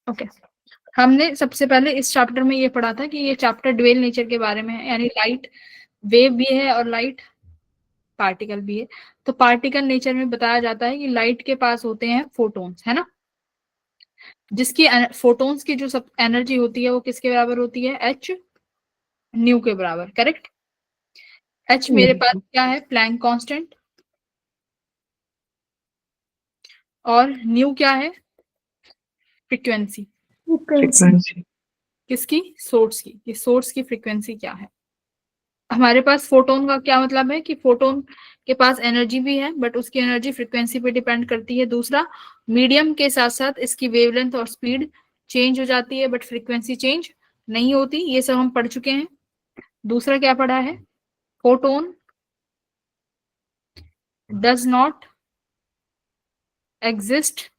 Okay, हमने सबसे पहले इस चैप्टर में ये पढ़ा था कि ये चैप्टर ड्यूअल नेचर के बारे में है, यानी लाइट वेव भी है और लाइट पार्टिकल भी है। तो पार्टिकल नेचर में बताया जाता है कि लाइट के पास होते हैं फोटॉन्स, है ना, जिसकी फोटॉन्स की जो सब एनर्जी होती है वो किसके बराबर होती है, एच न्यू के बराबर, करेक्ट। एच मेरे पास क्या है, प्लैंक कांस्टेंट, और न्यू क्या है, फ्रीक्वेंसी, किसकी, सोर्स की, कि सोर्स की फ्रीक्वेंसी क्या है। हमारे पास फोटोन का क्या मतलब है कि फोटोन के पास एनर्जी भी है बट उसकी एनर्जी फ्रीक्वेंसी पे डिपेंड करती है। दूसरा, मीडियम के साथ साथ इसकी वेवलेंथ और स्पीड चेंज हो जाती है बट फ्रीक्वेंसी चेंज नहीं होती, ये सब हम पढ़ चुके हैं। दूसरा क्या पढ़ा है, photon does not exist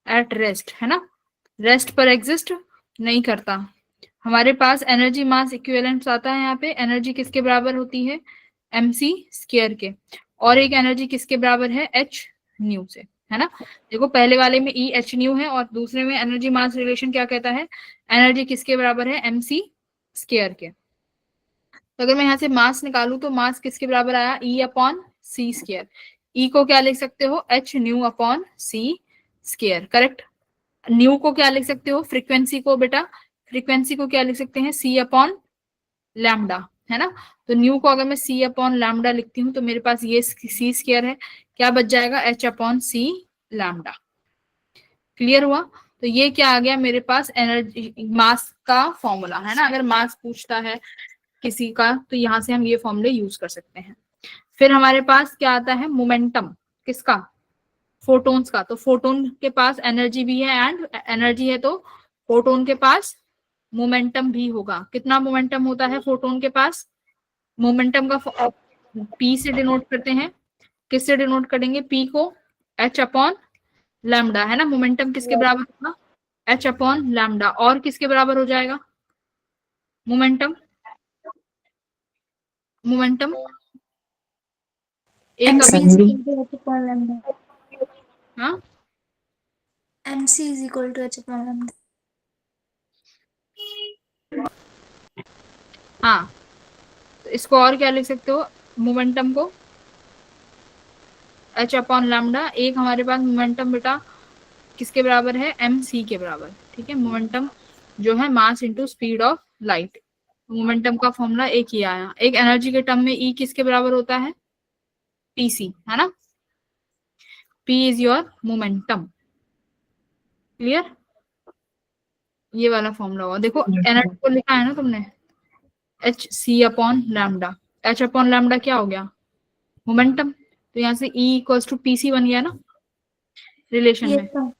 at rest, है ना, रेस्ट पर एग्जिस्ट नहीं करता। हमारे पास एनर्जी मास इक्विवेलेंट आता है, यहाँ पे एनर्जी किसके बराबर होती है, mc स्क्वायर के, और एक एनर्जी किसके बराबर है, h न्यू से, है ना। देखो पहले वाले में e h न्यू है और दूसरे में एनर्जी मास रिलेशन क्या कहता है, एनर्जी किसके बराबर है, mc स्क्वायर के। तो अगर मैं यहाँ से मास निकालू तो मास किसके बराबर आया, E अपॉन सी स्क्वायर। ई को क्या लिख सकते हो, h न्यू अपॉन सी स्क्वायर, करेक्ट। न्यू को क्या लिख सकते हो, फ्रीक्वेंसी को, बेटा फ्रीक्वेंसी को क्या लिख सकते हैं, सी अपॉन लैम्डा, है ना। तो न्यू को अगर मैं सी अपॉन लैम्डा लिखती हूँ तो मेरे पास ये सी स्क्वायर है, क्या बच जाएगा, एच अपॉन सी लैम्डा। क्लियर हुआ। तो ये क्या आ गया मेरे पास, एनर्जी मास का फॉर्मूला, है ना। अगर मास पूछता है किसी का तो यहाँ से हम ये फॉर्मूले यूज कर सकते हैं। फिर हमारे पास क्या आता है, मोमेंटम, किसका, फोटोन्स का। तो फोटोन के पास एनर्जी भी है एंड एनर्जी है तो फोटोन के पास मोमेंटम भी होगा। कितना मोमेंटम होता है फोटोन के पास, मोमेंटम का पी से डिनोट करते हैं, किससे डिनोट करेंगे, पी को एच अपॉन लैम्डा, है ना। मोमेंटम किसके बराबर होगा, एच अपॉन लैम्डा, और किसके बराबर हो जाएगा मोमेंटम, मोमेंटम एक MC अभी, is equal to h upon lambda. हाँ MC is equal to h upon lambda. हाँ, तो इसको और क्या लिख सकते हो, मोमेंटम को एच अपॉन लैम्डा, एक हमारे पास मोमेंटम बेटा किसके बराबर है, एम सी के बराबर, ठीक है। मोमेंटम जो है mass into speed of light, momentum का फॉर्मूला एक ही आया। एक एनर्जी के टर्म में ई किसके बराबर होता है, पीसी, है ना, P is your momentum. Clear, ये वाला फॉर्मूला हुआ। देखो एनर्जी को लिखा है ना तुमने, H C upon lambda, H upon lambda क्या हो गया, मोमेंटम। तो यहाँ से E equals to P C बन गया ना रिलेशन Yes, में। sir.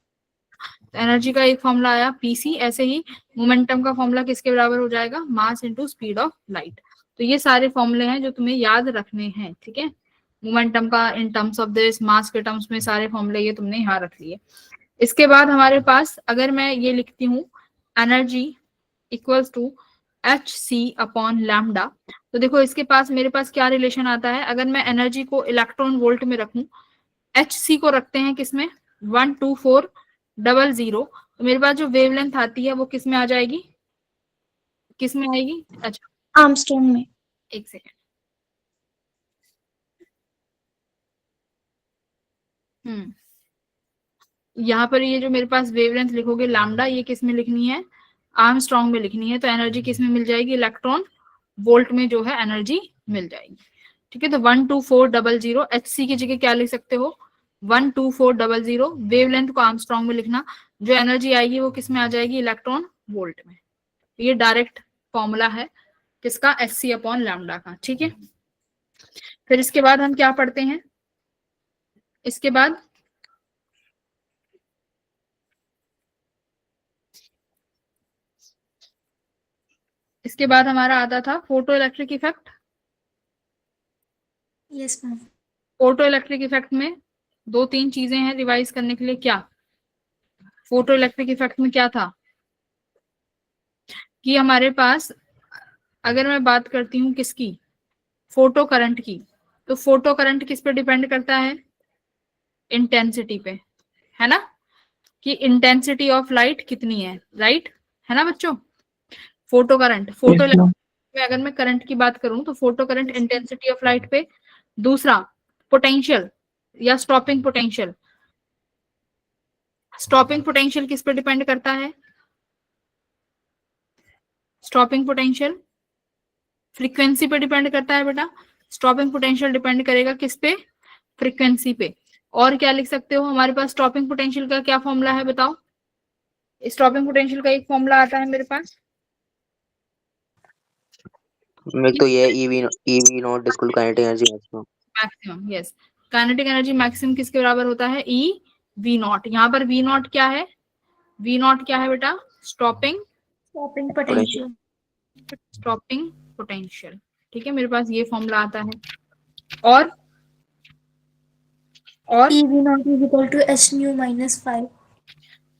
एनर्जी का एक फॉर्मूला आया पीसी, ऐसे ही मोमेंटम का फॉर्मूला किसके बराबर हो जाएगा, mass into speed of light. तो ये सारे फॉर्मूले हैं जो तुम्हें याद रखने हैं, ठीक है। मोमेंटम का इन टर्म्स ऑफ दिस, मास के टर्म्स में सारे फॉर्मूले ये तुमने यहाँ रख लिए। इसके बाद हमारे पास अगर मैं ये लिखती हूँ energy equals to H C upon lambda, तो देखो इसके पास मेरे पास क्या रिलेशन आता है। अगर मैं एनर्जी को इलेक्ट्रॉन वोल्ट में रखूं, एच सी को रखते हैं किसमें, 12400, तो मेरे पास जो वेवलेंथ आती है वो किस में आ जाएगी, किस में आएगी, अच्छा Armstrong में. एक सेकेंड, यहाँ पर ये जो मेरे पास वेवलेंथ लिखोगे लैम्डा, ये किस में लिखनी है, आर्मस्ट्रॉन्ग में लिखनी है। तो एनर्जी किस में मिल जाएगी, इलेक्ट्रॉन वोल्ट में जो है एनर्जी मिल जाएगी, ठीक है। तो 12400, एच सी की जगह क्या लिख सकते हो, 12400, वेवलेंथ को आर्मस्ट्रॉन्ग में लिखना, जो एनर्जी आएगी वो किस में आ जाएगी, इलेक्ट्रॉन वोल्ट में। ये डायरेक्ट फॉर्मूला है किसका, एच सी अपॉन लैम्डा का, ठीक है। फिर इसके बाद हम क्या पढ़ते हैं, इसके बाद इसके बाद हमारा आता था photo electric effect. Yes, ma'am. Photo electric effect में दो तीन चीजें हैं रिवाइज करने के लिए। क्या, फोटो इलेक्ट्रिक इफेक्ट में क्या था कि हमारे पास, अगर मैं बात करती हूँ किसकी, फोटो करंट की, तो फोटो करंट किस पे डिपेंड करता है, इंटेंसिटी पे, है ना। कि इंटेंसिटी ऑफ लाइट कितनी है, राइट है ना बच्चों। फोटो करंट, फोटो में अगर मैं करंट की बात करूं तो photo current intensity of light पे। दूसरा पोटेंशियल या स्टॉपिंग पोटेंशियल, स्टॉपिंग पोटेंशियल किस पे डिपेंड करता है, स्टॉपिंग पोटेंशियल फ्रीक्वेंसी पे डिपेंड करता है बेटा। स्टॉपिंग पोटेंशियल डिपेंड करेगा किस पे, फ्रीक्वेंसी पे। और क्या लिख सकते हो, हमारे पास स्टॉपिंग पोटेंशियल का क्या फॉर्मूला है बताओ। स्टॉपिंग पोटेंशियल का एक फॉर्मूला आता है मेरे पास, एक तो ये EV not equal kinetic energy maximum. Maximum, yes. Kinetic energy maximum किसके बराबर होता है, ई वी नॉट। यहाँ पर वी नॉट क्या है, वी नॉट क्या है बेटा, स्टॉपिंग पोटेंशियल। Stopping potential. ठीक है, मेरे पास ये फॉर्मूला आता है। और EV naught is equal to h nu minus 5।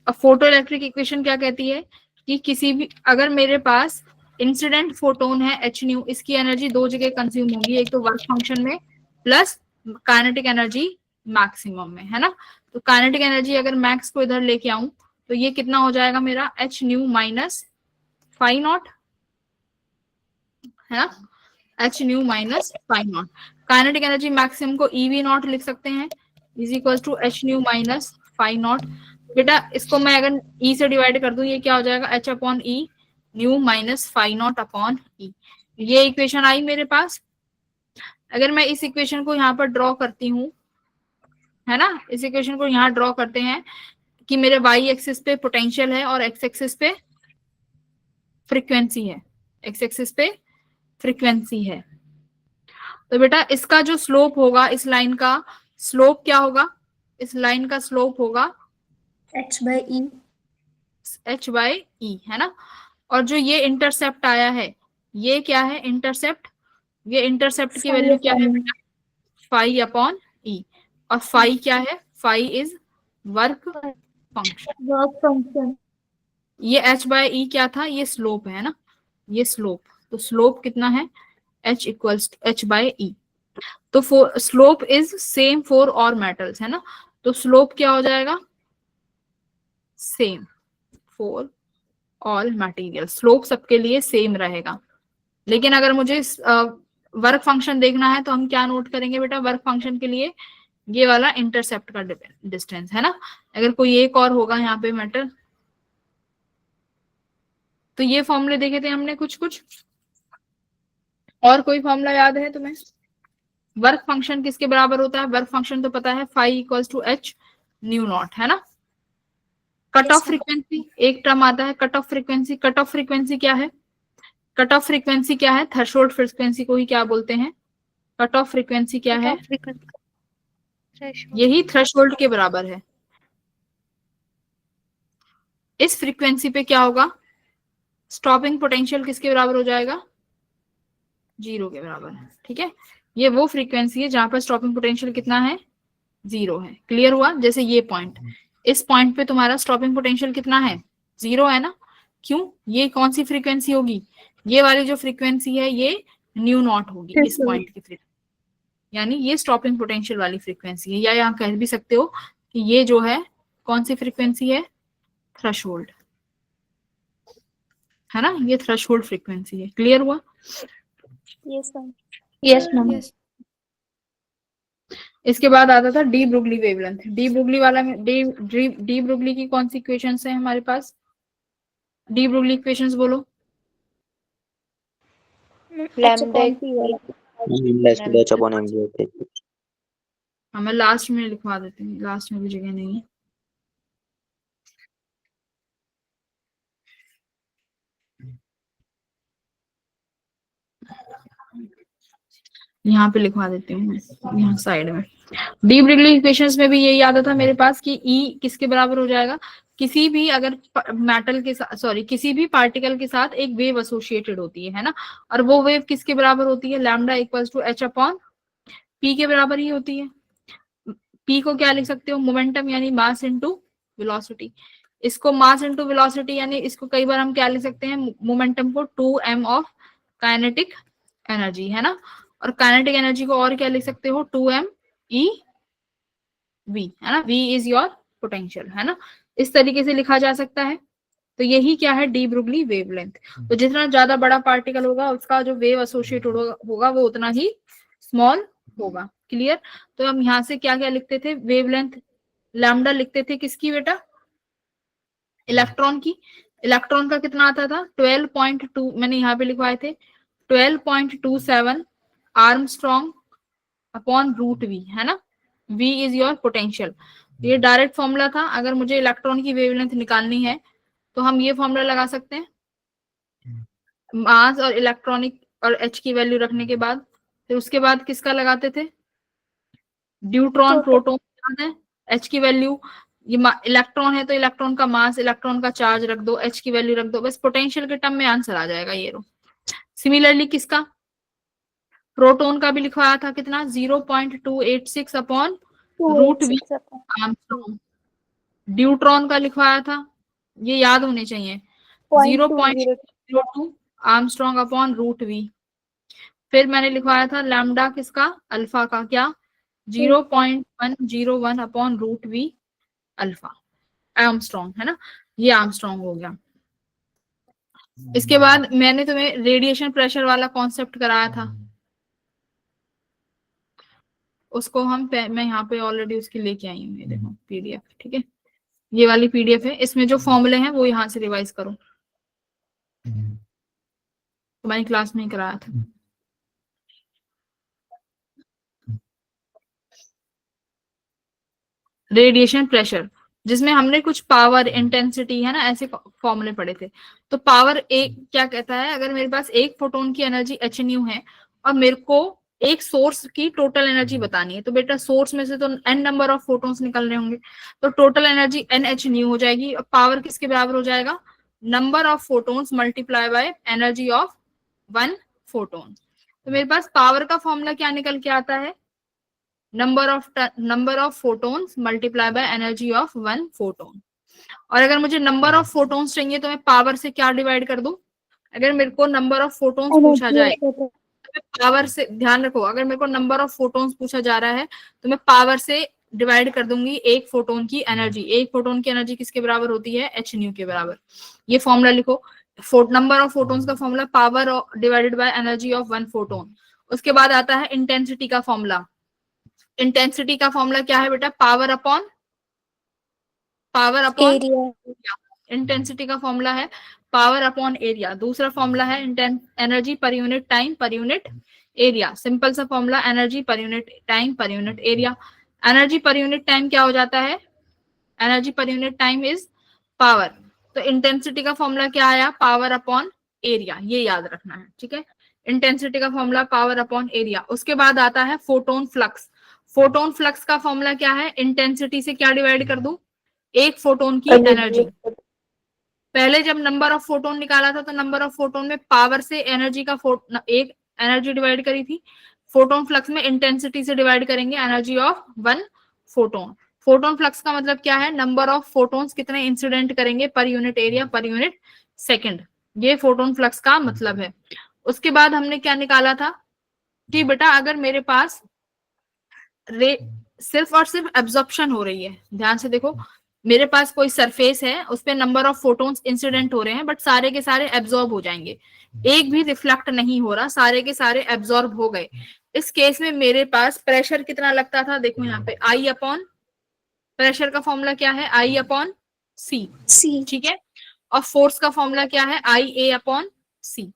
अब फोटो इलेक्ट्रिक इक्वेशन क्या कहती है कि किसी भी, अगर मेरे पास इंसिडेंट फोटोन है एच न्यू, इसकी एनर्जी दो जगह कंज्यूम होगी, एक तो वर्क फंक्शन में प्लस काइनेटिक एनर्जी मैक्सिमम में, है ना। तो काइनेटिक एनर्जी अगर मैक्स को इधर लेके आऊं तो ये कितना हो जाएगा मेरा, H nu minus five naught, है ना, H nu minus five naught. Kinetic energy maximum को ईवी नॉट लिख सकते हैं, is equal to H nu minus five naught. बेटा इसको मैं अगर ई से डिवाइड कर दूं, ये क्या हो जाएगा, h upon e nu minus five naught upon e. ये इक्वेशन आई मेरे पास। अगर मैं इस इक्वेशन को यहाँ पर ड्रॉ करती हूँ, है ना, इस इक्वेशन को यहाँ ड्रॉ करते हैं कि मेरे वाई एक्सिस पे पोटेंशियल है और एक्स एक्सिस पे फ्रीक्वेंसी है, एक्स एक्सिस पे फ्रीक्वेंसी है। तो बेटा इसका जो स्लोप होगा, इस लाइन का स्लोप क्या होगा, इस लाइन का स्लोप होगा h by e। h by e, है ना। और जो ये इंटरसेप्ट आया है, ये क्या है इंटरसेप्ट, ये इंटरसेप्ट की वैल्यू क्या है बेटा, फाइव अपॉन ई। और फाइव क्या है, फाइव इज वर्क फंक्शन। ये h बाय ई क्या था, ये स्लोप है ना, ये स्लोप। तो स्लोप कितना है, h इक्वल्स h बाय ई। तो slope is same for all metals, है ना। तो स्लोप क्या हो जाएगा, same for all material, slope सबके लिए सेम रहेगा। लेकिन अगर मुझे वर्क फंक्शन देखना है तो हम क्या नोट करेंगे बेटा, वर्क फंक्शन के लिए ये वाला इंटरसेप्ट का डिस्टेंस, है ना। अगर कोई एक और होगा यहाँ पे मेटल, तो ये फॉर्मूले देखे थे हमने कुछ कुछ, और कोई फॉर्मूला याद है तुम्हें। वर्क फंक्शन किसके बराबर होता है, वर्क फंक्शन तो पता है, five equals to H nu naught, है ना। कट ऑफ फ्रीक्वेंसी एक टर्म आता है, cut off frequency. Cut off frequency क्या है, कट ऑफ फ्रीक्वेंसी क्या है, थ्रेशोल्ड फ्रीक्वेंसी को ही क्या बोलते हैं, कट ऑफ फ्रीक्वेंसी क्या है, यही थ्रेशोल्ड के बराबर है। इस फ्रीक्वेंसी पे क्या होगा, स्टॉपिंग पोटेंशियल किसके बराबर हो जाएगा, जीरो के बराबर है। ठीक है, ये वो फ्रीक्वेंसी है जहां पर स्टॉपिंग पोटेंशियल कितना है, जीरो है। क्लियर हुआ। जैसे ये पॉइंट, इस पॉइंट पे तुम्हारा स्टॉपिंग पोटेंशियल कितना है, जीरो है ना। क्यों, ये कौन सी फ्रीक्वेंसी होगी, ये वाली जो फ्रीक्वेंसी है ये न्यू नॉट होगी इस पॉइंट की फ्रीक्वेंसी, यानी ये स्टॉपिंग पोटेंशियल वाली फ्रीक्वेंसी है। या यहाँ कह भी सकते हो कि ये जो है कौन सी फ्रीक्वेंसी है, थ्रेशोल्ड, है ना, ये थ्रेशोल्ड फ्रीक्वेंसी है। क्लियर हुआ। Yes ma'am. इसके बाद आता था डी ब्रुगली वेवलेंथ। डी ब्रुगली वाला में डी ब्रुगली की कौन सी इक्वेशंस है हमारे पास, डी ब्रुगली इक्वेशंस बोलो। हाँ मैं लास्ट में लिखवा देती हूँ, लास्ट में भी जगह नहीं है। यहाँ पे लिखवा देती हूँ, यहाँ साइड में। डी ब्रुगली इक्वेशंस में भी यही आता था मेरे पास कि ई किसके बराबर हो जाएगा, किसी भी अगर मेटल के साथ, सॉरी किसी भी पार्टिकल के साथ एक वेव एसोसिएटेड होती है ना, और वो वेव किसके बराबर होती है, lambda equals to H upon P के बराबर ही होती है। पी को क्या लिख सकते हो, मोमेंटम यानी मास इनटू वेलोसिटी। इसको मास इनटू वेलोसिटी यानी इसको कई बार हम क्या लिख सकते हैं, मोमेंटम को 2m ऑफ काइनेटिक एनर्जी, है ना। और काइनेटिक एनर्जी को और क्या लिख सकते हो, 2m e v, है ना। v इज योर पोटेंशियल, है ना, इस तरीके से लिखा जा सकता है। तो यही क्या है, डी ब्रुगली वेवलेंथ। तो जितना ज्यादा बड़ा पार्टिकल होगा उसका जो वेव एसोसिएटेड होगा वो उतना ही स्मॉल होगा। क्लियर। तो हम यहाँ से क्या क्या लिखते थे, वेवलेंथ लैम्डा लिखते थे किसकी बेटा, इलेक्ट्रॉन की। इलेक्ट्रॉन का कितना आता था 12.2, मैंने यहाँ पे लिखवाए थे 12.27 आर्मस्ट्रॉन्ग अपॉन रूट वी, है ना, v इज योर पोटेंशियल। ये डायरेक्ट फॉर्मूला था। अगर मुझे इलेक्ट्रॉन की वेवलेंथ निकालनी है तो हम ये फॉर्मूला लगा सकते हैं, मास और इलेक्ट्रॉनिक और h की वैल्यू रखने के बाद। फिर उसके बाद किसका लगाते थे, ड्यूट्रॉन प्रोटॉन, याद है, h की वैल्यू, ये इलेक्ट्रॉन है तो इलेक्ट्रॉन का मास, इलेक्ट्रॉन का चार्ज रख दो, h की वैल्यू रख दो, बस पोटेंशियल के टर्म में आंसर आ जाएगा ये रो। सिमिलरली किसका, प्रोटॉन का भी लिखवाया था कितना 0.286 upon root V angstrom. Deuteron का लिखवाया था, ये याद होने चाहिए, 0.02 आर्मस्ट्रॉन्ग अपॉन रूट वी। फिर मैंने लिखवाया था लैम्डा किसका, अल्फा का, क्या 0.101 upon root V alpha angstrom, है ना, ये आर्मस्ट्रॉन्ग हो गया। इसके बाद मैंने तुम्हें रेडिएशन प्रेशर वाला कॉन्सेप्ट कराया था, उसको मैं यहाँ पे ऑलरेडी उसकी लेके आई हूँ, ये देखो पीडीएफ, ठीक है, ये वाली पीडीएफ है, इसमें जो फॉर्मूले हैं वो यहाँ से रिवाइज करो, तुम्हारी क्लास में ही कराया था। रेडिएशन प्रेशर, जिसमें हमने कुछ पावर, इंटेंसिटी, है ना, ऐसे फॉर्मूले पढ़े थे। तो पावर एक क्या कहता है, अगर मेरे पास एक फोटोन की एनर्जी एच न्यू है और मेरे को एक सोर्स की टोटल एनर्जी बतानी है, तो बेटा सोर्स में से तो n नंबर ऑफ फोटोन्स निकल रहे होंगे, तो total energy N H nu हो जाएगी। और पावर किसके बराबर हो जाएगा, number of photons multiply by energy of one photon. तो मेरे पास पावर का फॉर्मूला क्या निकल के आता है, number of photons multiply by energy of one photon. और अगर मुझे नंबर ऑफ फोटोन्स चाहिए तो मैं पावर से क्या डिवाइड कर दूं, अगर मेरे को नंबर ऑफ फोटोन्स पूछा जाए तो मैं पावर से, ध्यान रखो, अगर मेरे को नंबर ऑफ फोटोन्स पूछा जा रहा है तो मैं पावर से डिवाइड कर दूंगी एक फोटोन की एनर्जी। एक फोटोन की एनर्जी किसके बराबर होती है, एच न्यू के बराबर। ये फॉर्मूला लिखो, नंबर ऑफ फोटोन्स का formula power divided by energy of one photon. उसके बाद आता है इंटेंसिटी का फॉर्मूला। इंटेंसिटी का फॉर्मूला क्या है बेटा, पावर अपॉन एरिया। इंटेंसिटी का फॉर्मूला है पावर अपॉन एरिया। दूसरा फॉर्मूला है energy per unit time per unit area. Simple सा formula, energy per unit time per unit area. Energy per unit time क्या हो जाता है, energy per unit time is power. तो intensity का formula क्या आया, पावर अपॉन एरिया, ये याद रखना है, ठीक है। इंटेंसिटी का फॉर्मूला पावर अपॉन एरिया। उसके बाद आता है फोटोन फ्लक्स। फोटोन फ्लक्स का फॉर्मूला क्या है, इंटेंसिटी से क्या डिवाइड कर दूं, एक फोटोन की एनर्जी। पहले जब नंबर ऑफ फोटोन निकाला था तो नंबर ऑफ फोटोन में पावर से एनर्जी का एक एनर्जी डिवाइड करी थी। फोटोन फ्लक्स में इंटेंसिटी से डिवाइड करेंगे energy of one photon. Photon flux का मतलब क्या है, नंबर ऑफ फोटोन्स कितने इंसिडेंट करेंगे पर unit area per unit second, ये फोटोन फ्लक्स का मतलब है। उसके बाद हमने क्या निकाला था कि बेटा अगर मेरे पास सिर्फ और सिर्फ एब्जॉर्प्शन हो रही है, ध्यान से देखो, मेरे पास कोई सरफेस है उस पे नंबर ऑफ फोटोन्स इंसिडेंट हो रहे हैं बट सारे के सारे एब्जॉर्ब हो जाएंगे, एक भी रिफ्लेक्ट नहीं हो रहा, सारे के सारे एब्जॉर्ब हो गए। इस केस में मेरे पास प्रेशर कितना लगता था, देखो यहाँ पे आई अपॉन, प्रेशर का फॉर्मूला क्या है, आई अपॉन सी, ठीक है। और फोर्स का फॉर्मूला क्या है, आई ए अपॉन सी,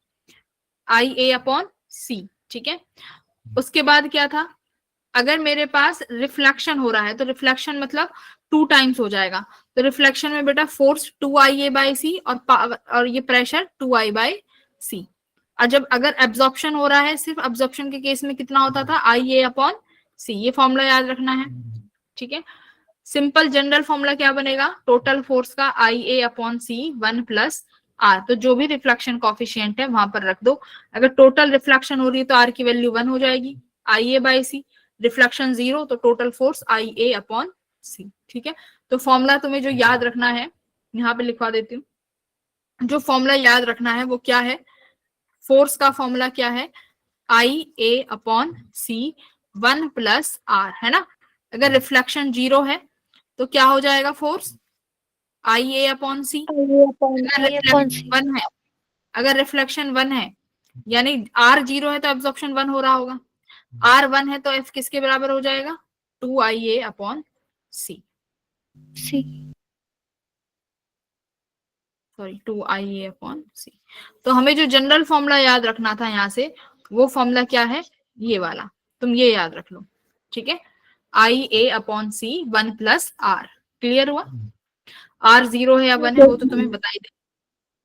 आई ए अपॉन सी, ठीक है। उसके बाद क्या था, अगर मेरे पास रिफ्लेक्शन हो रहा है तो रिफ्लेक्शन मतलब 2 टाइम्स हो जाएगा, तो रिफ्लेक्शन में बेटा फोर्स 2IA बाई सी और पावर और ये प्रेशर 2I बाई सी। और जब अगर एब्जॉर्प्शन हो रहा है, सिर्फ एब्जॉर्प्शन के केस में कितना होता था, IA अपॉन सी। ये फॉर्मूला याद रखना है, ठीक है। सिंपल जनरल फॉर्मूला क्या बनेगा, टोटल फोर्स का IA upon C 1 plus R. तो जो भी रिफ्लेक्शन कॉफिशिएंट है वहां पर रख दो। अगर टोटल रिफ्लेक्शन हो रही है तो आर की वैल्यू 1 हो जाएगी, IA बाई सी। रिफ्लेक्शन 0 तो टोटल फोर्स IA अपॉन सी, ठीक है। तो फॉर्मूला तुम्हें जो याद रखना है, यहाँ पे लिखवा देती हूँ, जो फॉर्मूला याद रखना है वो क्या है, फोर्स का फॉर्मूला क्या है, IA upon C 1 plus R, है ना। अगर रिफ्लेक्शन 0 है तो क्या हो जाएगा फोर्स, IA अपॉन सी। वन है, अगर रिफ्लेक्शन 1 है यानी R 0 है तो एब्जॉर्प्शन 1 हो रहा होगा, R 1 है तो F किसके बराबर हो जाएगा, 2IA अपॉन सी, सॉरी 2IA अपॉन सी। तो हमें जो जनरल फॉर्मूला याद रखना था यहाँ से, वो फॉर्मूला क्या है, ये वाला, तुम ये याद रख लो, ठीक है। IA upon C 1 plus R, clear हुआ। R 0 है या 1 है वो तो तुम्हें बता ही दे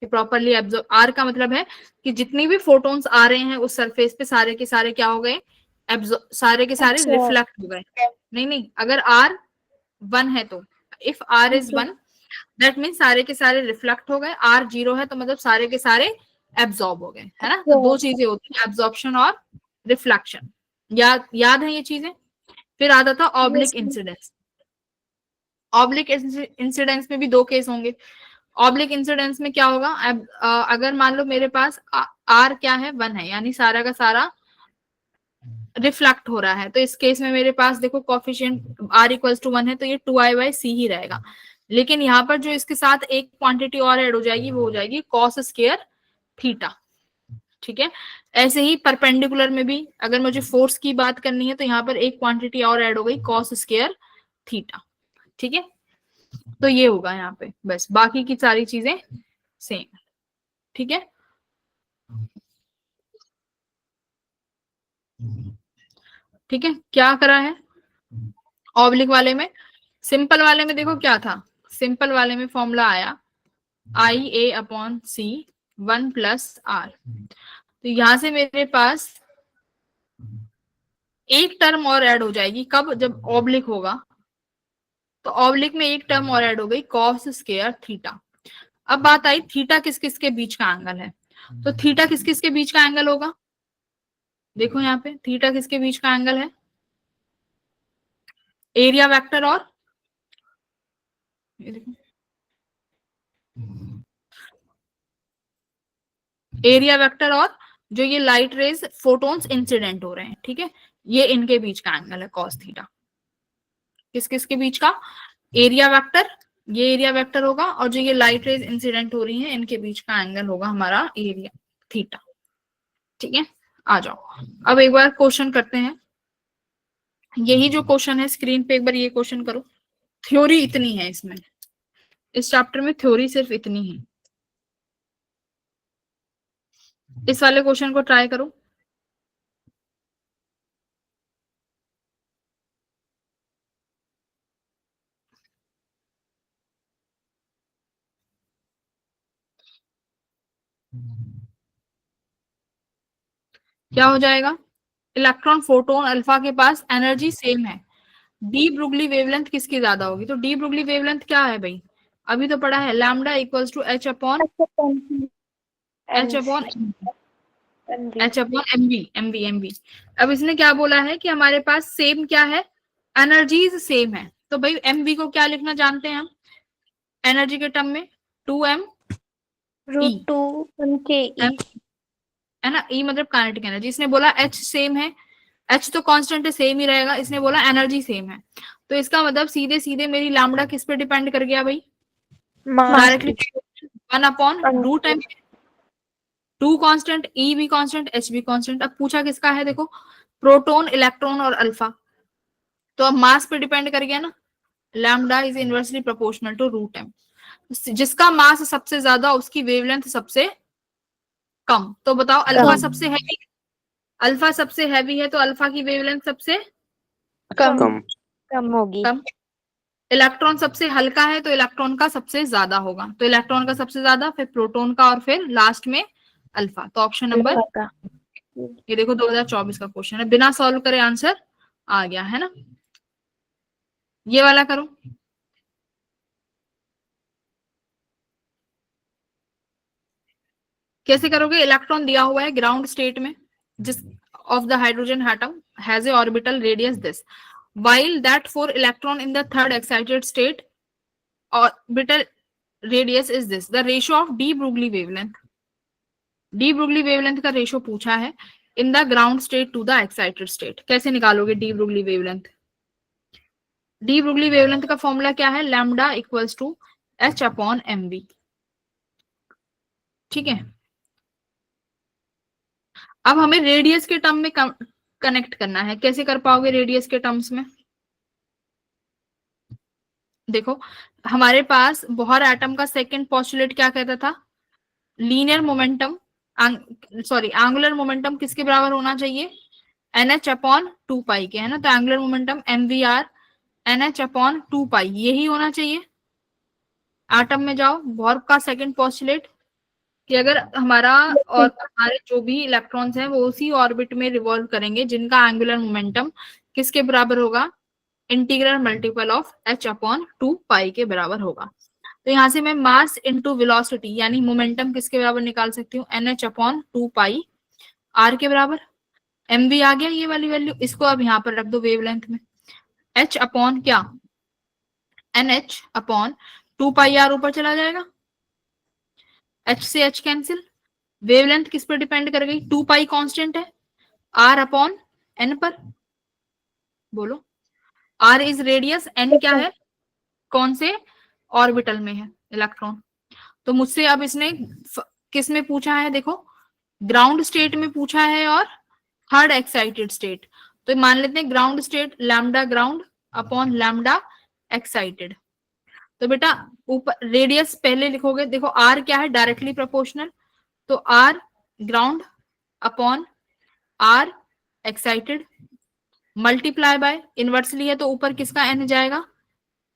कि प्रॉपरली एब्जॉर्ब, R का मतलब है कि जितनी भी फोटोन्स आ रहे हैं उस सरफेस पे सारे के सारे क्या हो गए, सारे के सारे रिफ्लेक्ट हो गए। नहीं नहीं, अगर R 1 है तो if R is 1 that mean सारे के सारे रिफ्लेक्ट हो गए, R 0 है तो मतलब सारे के सारे एब्जॉर्ब हो गए, है ना। तो दो चीजें होती है, एब्जॉर्प्शन और रिफ्लेक्शन, याद है ये चीजें। फिर आता था ऑब्लिक इंसिडेंस। ऑब्लिक इंसिडेंस में भी दो केस होंगे। ऑब्लिक इंसिडेंस में क्या होगा, अगर मान लो मेरे पास R क्या है, 1 है, यानी सारा का सारा रिफ्लेक्ट हो रहा है, तो इस केस में मेरे पास देखो कोफिशिएंट R इक्वल्स टू 1 है तो ये 2I/c ही रहेगा। लेकिन यहाँ पर जो इसके साथ एक क्वांटिटी और ऐड हो जाएगी, वो हो जाएगी कॉस स्क्वायर थीटा, ठीक है। ऐसे ही परपेंडिकुलर में भी अगर मुझे फोर्स की बात करनी है तो यहाँ पर एक क्वांटिटी और ऐड हो गई, कॉस स्क्वायर थीटा, ठीक है। तो ये होगा यहाँ पे, बस बाकी की सारी चीजें सेम, ठीक है। ठीक है, क्या करा है ऑब्लिक वाले में। सिंपल वाले में देखो क्या था, सिंपल वाले में फॉर्मूला आया IA upon C 1 plus R। तो यहां से मेरे पास एक टर्म और ऐड हो जाएगी, कब, जब ऑब्लिक होगा, तो ऑब्लिक में एक टर्म और ऐड हो गई, कॉस स्क्वायर थीटा। अब बात आई थीटा किस किस के बीच का एंगल है, तो थीटा किस किस के बीच का एंगल होगा, देखो यहाँ पे थीटा किसके बीच का एंगल है, एरिया वेक्टर और, ये देखो एरिया वेक्टर और जो ये लाइट रेज फोटोन्स इंसिडेंट हो रहे हैं, ठीक है, ये इनके बीच का एंगल है कॉस थीटा। किस किस के बीच का, एरिया वेक्टर, ये एरिया वेक्टर होगा, और जो ये लाइट रेज इंसिडेंट हो रही हैं इनके बीच का एंगल होगा हमारा एरिया थीटा, ठीक है। आ जाओ अब एक बार क्वेश्चन करते हैं, यही जो क्वेश्चन है स्क्रीन पे एक बार ये क्वेश्चन करो। थ्योरी इतनी है इसमें, इस चैप्टर में थ्योरी सिर्फ इतनी है। इस वाले क्वेश्चन को ट्राई करो। क्या हो जाएगा, इलेक्ट्रॉन प्रोटॉन अल्फा के पास एनर्जी सेम है, डी ब्रुगली वेवलेंथ किसकी ज्यादा होगी, तो डी ब्रुगली वेवलेंथ क्या है भाई, अभी तो पढ़ा है, lambda equals to H upon MV. अब इसने क्या बोला है कि हमारे पास सेम क्या है, एनर्जीज सेम है, तो भाई एमवी को क्या लिखना जानते हैं हम एनर्जी के टर्म में, 2m √2 है ना, E मतलब काइनेटिक एनर्जी। इसने बोला H सेम है, H तो कांस्टेंट है, सेम ही रहेगा, इसने बोला एनर्जी सेम है, तो इसका मतलब सीधे सीधे मेरी लैम्डा किस पे डिपेंड कर गया भाई, डायरेक्टली 1/√m, 2 कांस्टेंट, E भी कांस्टेंट, H भी कांस्टेंट। अब पूछा किसका है, देखो प्रोटॉन इलेक्ट्रॉन और अल्फा, तो अब मास पे डिपेंड कर गया ना, lambda is inversely proportional to √m, जिसका मास सबसे ज्यादा उसकी वेवलेंथ सबसे कम, तो बताओ अल्फा सबसे हैवी, अल्फा सबसे हैवी है तो अल्फा की वेवलेंथ सबसे कम होगी। कम, इलेक्ट्रॉन सबसे हल्का है तो इलेक्ट्रॉन का सबसे ज्यादा होगा, तो इलेक्ट्रॉन का सबसे ज्यादा, फिर प्रोटॉन का, और फिर लास्ट में अल्फा। तो ऑप्शन नंबर, ये देखो 2024 का क्वेश्चन है, बिना सॉल्व करे आंसर आ गया है ना। ये वाला करो, कैसे करोगे, इलेक्ट्रॉन दिया हुआ है ग्राउंड स्टेट में, जिस of the hydrogen atom has a orbital radius this, while that for electron in the third excited state orbital radius is this, the ratio of de Broglie wavelength, de Broglie wavelength का ratio पूछा है in the ground state to the excited state, कैसे निकालोगे de Broglie wavelength, de Broglie wavelength का formula क्या है, lambda equals to H upon M V. ठीक है, अब हमें रेडियस के टर्म में कनेक्ट करना है। कैसे कर पाओगे रेडियस के टर्म्स में? देखो, हमारे पास बोहर एटम का सेकंड पोस्टुलेट क्या कहता था, linear momentum, sorry angular momentum किसके बराबर होना चाहिए, NH अपॉन 2 पाई के, है ना। तो angular momentum MVR NH upon 2 पाई, यही होना चाहिए। एटम में जाओ, बोहर का सेकंड पोस्टुलेट कि अगर हमारा और हमारे जो भी इलेक्ट्रॉन्स हैं वो उसी ऑर्बिट में रिवॉल्व करेंगे जिनका एंगुलर मोमेंटम किसके बराबर होगा, integral multiple of H upon 2 पाई के बराबर होगा। तो यहाँ से मैं मास इनटू वेलोसिटी यानी मोमेंटम किसके बराबर निकाल सकती हूँ, NH अपॉन 2 पाई R के बराबर। mv आ गया ये वाली वैल्यू, इसको अब यहाँ पर रख दो वेवलेंथ में, H अपॉन क्या, NH अपॉन 2 पाई R ऊपर चला जाएगा, H से H कैंसिल, वेवलेंथ किस पर डिपेंड कर गई, 2 पाई कांस्टेंट है, R अपॉन N पर। बोलो, R इज रेडियस, N क्या है, कौन से ऑर्बिटल में है इलेक्ट्रॉन। तो मुझसे अब इसने किस में पूछा है, देखो ग्राउंड स्टेट में पूछा है और थर्ड एक्साइटेड स्टेट। तो मान लेते हैं ground state lambda ground upon lambda excited. तो बेटा ऊपर रेडियस पहले लिखोगे, देखो आर क्या है, डायरेक्टली प्रोपोर्शनल, तो R ground upon R excited multiply by inversely है तो ऊपर किसका एन जाएगा,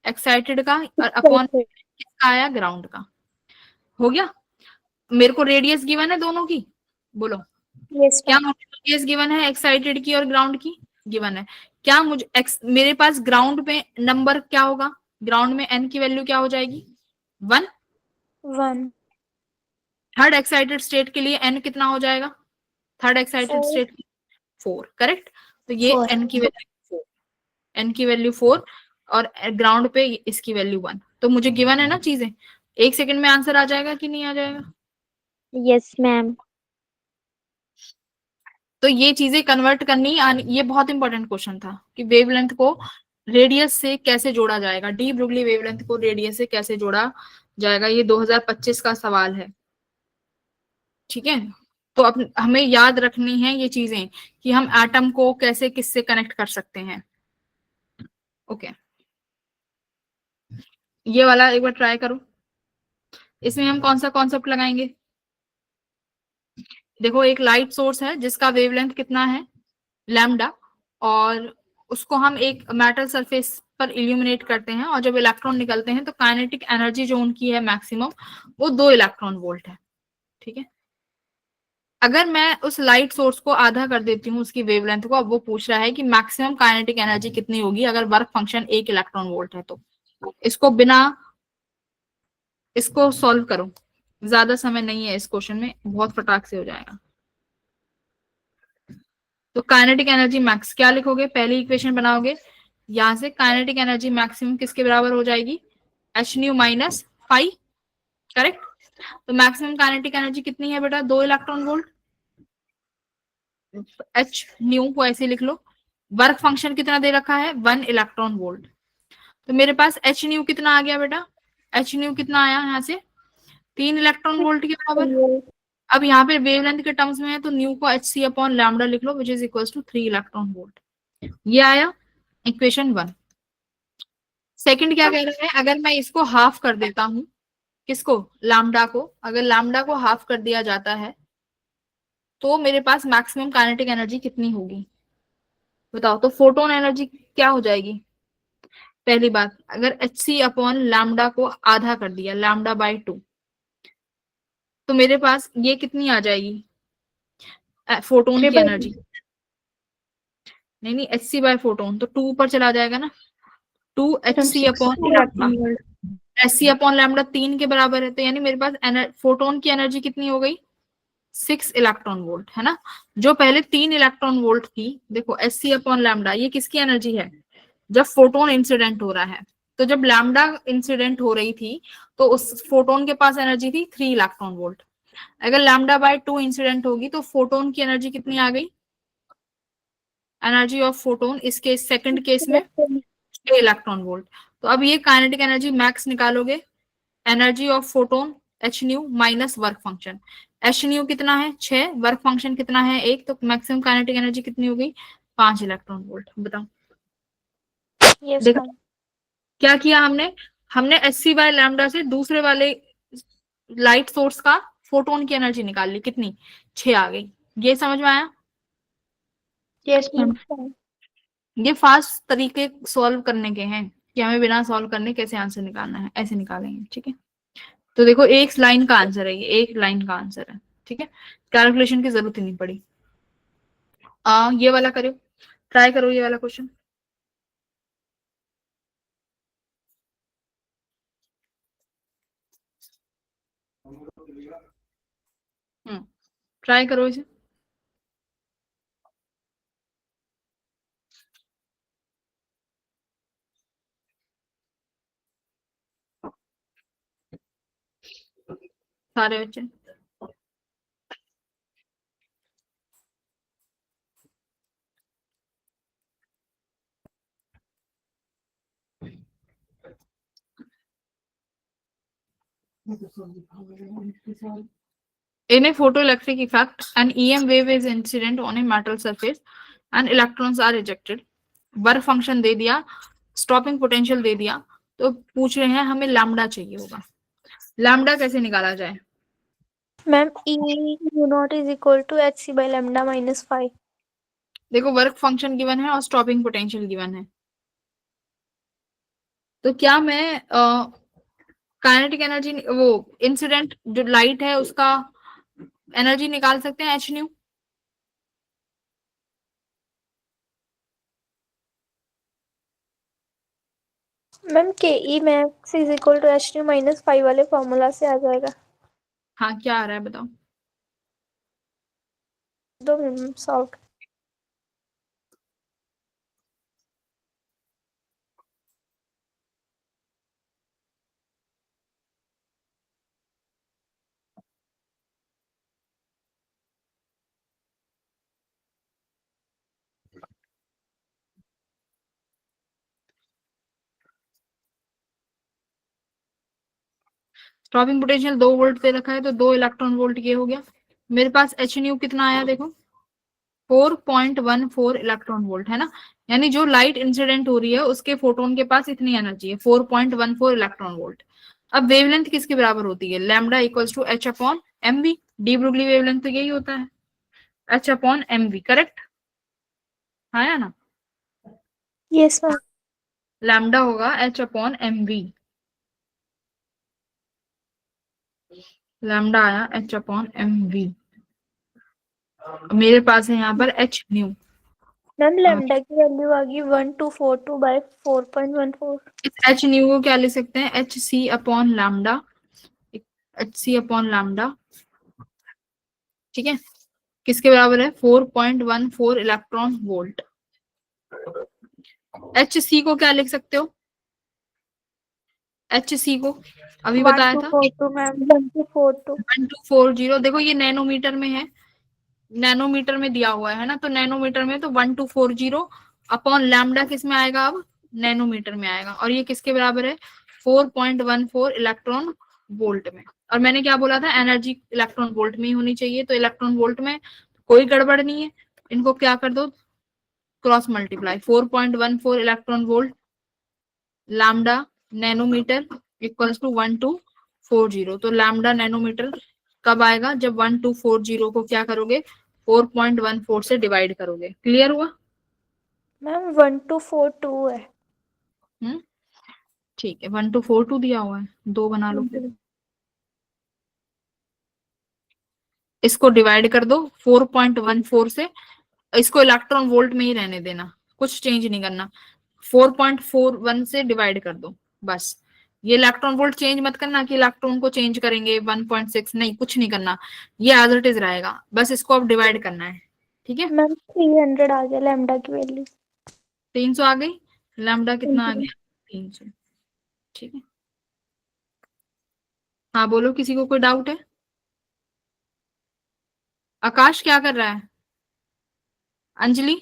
एक्साइटेड का, और अपॉन किसका आया, ग्राउंड का। हो गया, मेरे को रेडियस गिवन है दोनों की, बोलो यस क्या मैम। मुझे रेडियस गिवन है एक्साइटेड की और ग्राउंड की, गिवन है। क्या मुझे मेरे पास ग्राउंड में नंबर क्या होगा, ग्राउंड में एन की वैल्यू क्या हो जाएगी, 1। 1 थर्ड एक्साइटेड स्टेट के लिए एन कितना हो जाएगा, थर्ड एक्साइटेड 4 स्टेट 4, करेक्ट। तो ये 4 एन की वैल्यू 4, एन की वैल्यू 4 और ग्राउंड पे इसकी वैल्यू 1। तो मुझे गिवन है ना चीजें, 1 सेकंड में आंसर आ जाएगा कि नहीं आ जाएगा। Yes ma'am. तो ये चीजें कन्वर्ट करनी, ये बहुत इंपॉर्टेंट क्वेश्चन था कि वेवलेंथ को रेडियस से कैसे जोड़ा जाएगा, डी ब्रोगली वेवलेंथ को रेडियस से कैसे जोड़ा जाएगा, ये 2025 का सवाल है। ठीक है, तो अब हमें याद रखनी है ये चीजें कि हम एटम को कैसे किससे कनेक्ट कर सकते हैं। ओके, ये वाला एक बार ट्राई करो, इसमें हम कौन सा कॉन्सेप्ट लगाएंगे। देखो एक लाइट सोर्स है जिसका वेवलेंथ कितना है, लैम्डा, और उसको हम एक मेटल सरफेस पर इल्यूमिनेट करते हैं और जब इलेक्ट्रॉन निकलते हैं तो काइनेटिक एनर्जी जो उनकी है मैक्सिमम वो 2 इलेक्ट्रॉन वोल्ट है। ठीक है, अगर मैं उस लाइट सोर्स को आधा कर देती हूँ उसकी वेवलेंथ को, अब वो पूछ रहा है कि मैक्सिमम काइनेटिक एनर्जी कितनी होगी अगर वर्क फंक्शन 1 इलेक्ट्रॉन वोल्ट है। तो इसको बिना, इसको सॉल्व करो, ज्यादा समय नहीं है इस क्वेश्चन में, बहुत फटाक से हो जाएगा। तो काइनेटिक एनर्जी मैक्स क्या लिखोगे, पहली इक्वेशन बनाओगे, यहां से काइनेटिक एनर्जी मैक्सिमम किसके बराबर हो जाएगी, H nu minus phi, correct. तो मैक्सिमम काइनेटिक एनर्जी कितनी है बेटा, 2 इलेक्ट्रॉन वोल्ट, एच न्यू को ऐसे लिख लो, वर्क फंक्शन कितना दे रखा है 1 इलेक्ट्रॉन वोल्ट। तो मेरे पास एच न्यू कितना आ गया बेटा, एच न्यू कितना आया यहाँ से 3 इलेक्ट्रॉन वोल्ट के बराबर। अब यहाँ पे वेवलेंथ के टर्म्स में है तो न्यू को एच सी अपॉन लैम्डा लिख लो which is equal to 3 electron volt. ये आया इक्वेशन 1। सेकंड क्या कह रहा है, अगर मैं इसको हाफ कर देता हूं, किसको, लैम्डा को, अगर लैम्डा को हाफ कर दिया जाता है तो मेरे पास मैक्सिमम काइनेटिक एनर्जी कितनी होगी बताओ। तो फोटोन एनर्जी क्या हो जाएगी, पहली बात अगर एच सी अपॉन लैम्डा को आधा कर दिया, लैम्डा बाई 2, तो मेरे पास ये कितनी आ जाएगी फोटोन की एनर्जी, नहीं एच सी बाय फोटोन, तो 2 ऊपर चला जाएगा ना, 2 H C upon lambda, H C upon lambda 3 के बराबर है। तो यानी मेरे पास फोटोन की एनर्जी कितनी हो गई 6 इलेक्ट्रॉन वोल्ट, है ना। जो पहले 3 इलेक्ट्रॉन वोल्ट थी, देखो एच सी अपॉन लैम्डा ये किसकी एनर्जी है, जब फोटोन इंसिडेंट हो रहा है। तो जब लैम्डा इंसिडेंट हो रही थी तो उस फोटोन के पास एनर्जी थी 3 इलेक्ट्रॉन वोल्ट। अगर लैम्डा बाय 2 इंसिडेंट होगी तो फोटोन की एनर्जी कितनी आ गई, एनर्जी ऑफ फोटोन इसके सेकंड केस में 6 इलेक्ट्रॉन वोल्ट। तो अब ये काइनेटिक एनर्जी मैक्स निकालोगे, energy of photon H nu minus work function. H new कितना है 6, वर्क फंक्शन कितना है 1, तो मैक्सिमम काइनेटिक एनर्जी कितनी हो गई 5 इलेक्ट्रॉन वोल्ट। बताओ। यस देखो मैम। क्या किया हमने, हमने एच बाय लैम्डा से दूसरे वाले लाइट सोर्स का फोटोन की एनर्जी निकाल ली, कितनी 6 आ गई। ये समझ में आया? Yes ma'am. ये फास्ट तरीके सॉल्व करने के हैं कि हमें बिना सॉल्व करने कैसे आंसर निकालना है, ऐसे निकालेंगे। ठीक है, तो देखो एक लाइन का आंसर है, ये एक लाइन का आंसर है। ठीक है, कैलकुलेशन की जरूरत ही नहीं पड़ी। ये वाला करो, ट्राई करो ये वाला क्वेश्चन। ट्राई करो इसे। सारे बच्चे In a photoelectric effect, an EM wave is incident on a metal surface and electrons are ejected. Work function दे दिया, स्टॉपिंग पोटेंशियल दे दिया, तो पूछ रहे हैं हमें लैम्डा चाहिए होगा। लैम्डा कैसे निकाला जाए? Ma'am E U naught is equal to H C by lambda minus 5। देखो वर्क फंक्शन गिवन है और स्टॉपिंग पोटेंशियल गिवन है, तो क्या मैं काइनेटिक एनर्जी, वो इंसिडेंट जो लाइट है उसका एनर्जी निकाल सकते हैं एच न्यू? मैम के E max is equal to H nu minus 5 वाले फॉर्मूला से आ जाएगा। हाँ क्या आ रहा है बताओ। दो minute solve. Stopping potential 2 volt दे रखा है, तो 2 इलेक्ट्रॉन वोल्ट ये हो गया। मेरे पास एच न्यू कितना आया देखो, 4.14 इलेक्ट्रॉन वोल्ट है ना, यानी जो लाइट इंसिडेंट हो रही है उसके फोटोन के पास इतनी एनर्जी है 4.14 इलेक्ट्रॉन वोल्ट। अब वेवलेंथ किसके बराबर होती है, lambda equals to H upon M V. De Broglie wavelength तो यही होता है, H upon M V, correct हाँ या ना? Yes ma'am. लैम्डा होगा H upon M V, lambda आया एच अपॉन एम वी। मेरे पास है यहाँ पर एच न्यू। मैम लैम्डा की वैल्यू आ गई 1242 बाई 4.14। इस एच न्यू को क्या लिख सकते हैं, H C upon lambda, H C upon lambda. ठीक है, किसके बराबर है 4.14 इलेक्ट्रॉन वोल्ट। एच सी को क्या लिख सकते हो, एच सी को अभी बताया था 1242 मैम 1242। 1240। देखो ये नैनोमीटर में है, नैनोमीटर में दिया हुआ है ना, तो नैनोमीटर में तो 1240 अपॉन लैम्डा किस में आएगा, अब नैनोमीटर में आएगा, और ये किसके बराबर है 4.14 इलेक्ट्रॉन वोल्ट में। और मैंने क्या बोला था, एनर्जी इलेक्ट्रॉन वोल्ट में ही होनी चाहिए, तो इलेक्ट्रॉन वोल्ट में कोई गड़बड़ नहीं है, इनको क्या कर दो cross multiply, 4.14 electron volt lambda nanometre equals to 1240। तो लैम्डा नैनोमीटर कब आएगा, जब 1240 को क्या करोगे 4.14 से डिवाइड करोगे। क्लियर हुआ? मैम 1242 है। हम्म, ठीक है 1242 दिया हुआ है, दो बना लो फिर, इसको डिवाइड कर दो 4.14 से, इसको इलेक्ट्रॉन वोल्ट में ही रहने देना, कुछ चेंज नहीं करना, 4.41 से डिवाइड कर दो बस। ये इलेक्ट्रॉन वोल्ट चेंज मत करना कि इलेक्ट्रॉन को चेंज करेंगे 1.6, नहीं कुछ नहीं करना, ये एज इट इज रहेगा, बस इसको अब डिवाइड करना है। ठीक है, मैम 300 आ गया लैम्डा की वैल्यू। 300 आ गई, लैम्डा कितना आ गया 300। ठीक है, हाँ बोलो किसी को कोई डाउट है? आकाश क्या कर रहा है, अंजलि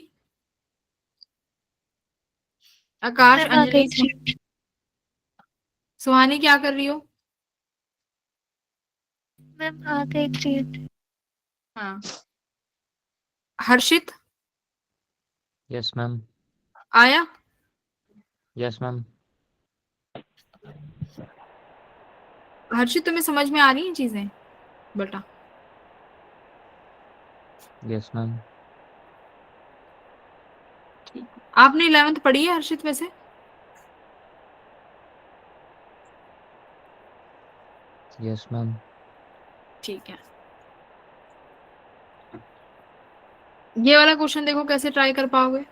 आकाश, मैम आ अंजलि, गई थी। सुहानी क्या कर रही हो? मैम आ गई थी। हाँ। हर्षित Yes, ma'am. आया? Yes, ma'am. हर्षित तुम्हें समझ में आ रही हैं चीजें बेटा? Yes, ma'am. आपने 11th पढ़ी है हर्षित वैसे? Yes, ma'am. ठीक है। ये वाला क्वेश्चन देखो कैसे ट्राई कर पाओगे।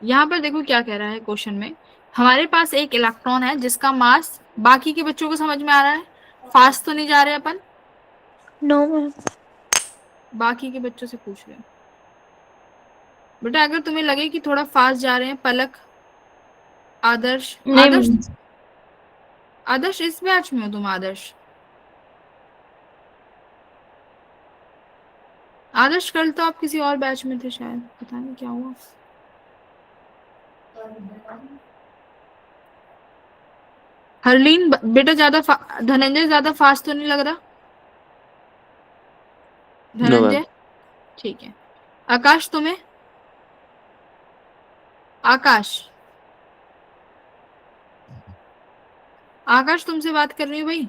यहाँ पर देखो क्या कह रहा है क्वेश्चन में, हमारे पास एक इलेक्ट्रॉन है जिसका मास, बाकी के बच्चों को समझ में आ रहा है? फास्ट तो नहीं जा रहे अपन? No ma'am. बाकी के बच्चों से पूछ रहे हैं बेटा, अगर तुम्हें लगे कि थोड़ा फास्ट जा रहे हैं, पलक, आदर्श, नहीं आदर्श, मैम। आदर्श इस बैच में हो तुम? आदर्श, आदर्श कल तो आप किसी और बैच में थे शायद, पता नहीं क्या हुआ। हरलीन बेटा ज्यादा धनंजय ज्यादा फास्ट तो नहीं लग रहा? No ma'am. धनंजय ठीक है। आकाश तुम्हें? आकाश, आकाश तुमसे बात कर रही हूँ भाई।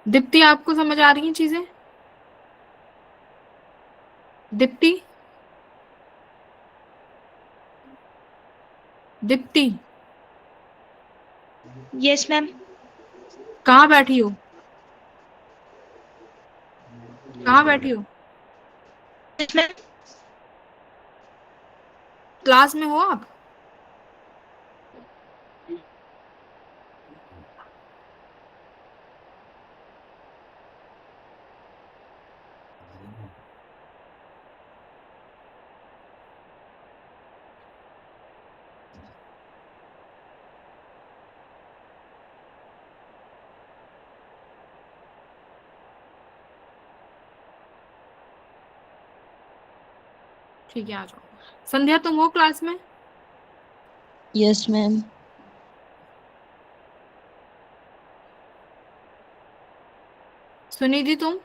दीप्ति आपको समझ आ रही हैं चीजें? Deepti, Deepti yes ma'am. कहाँ बैठी हो? कहाँ बैठी हो? Yes ma'am. क्लास में हो आप? ठीक है आ जाओ। संध्या तुम हो क्लास में? Yes ma'am. सुनिधि तुम?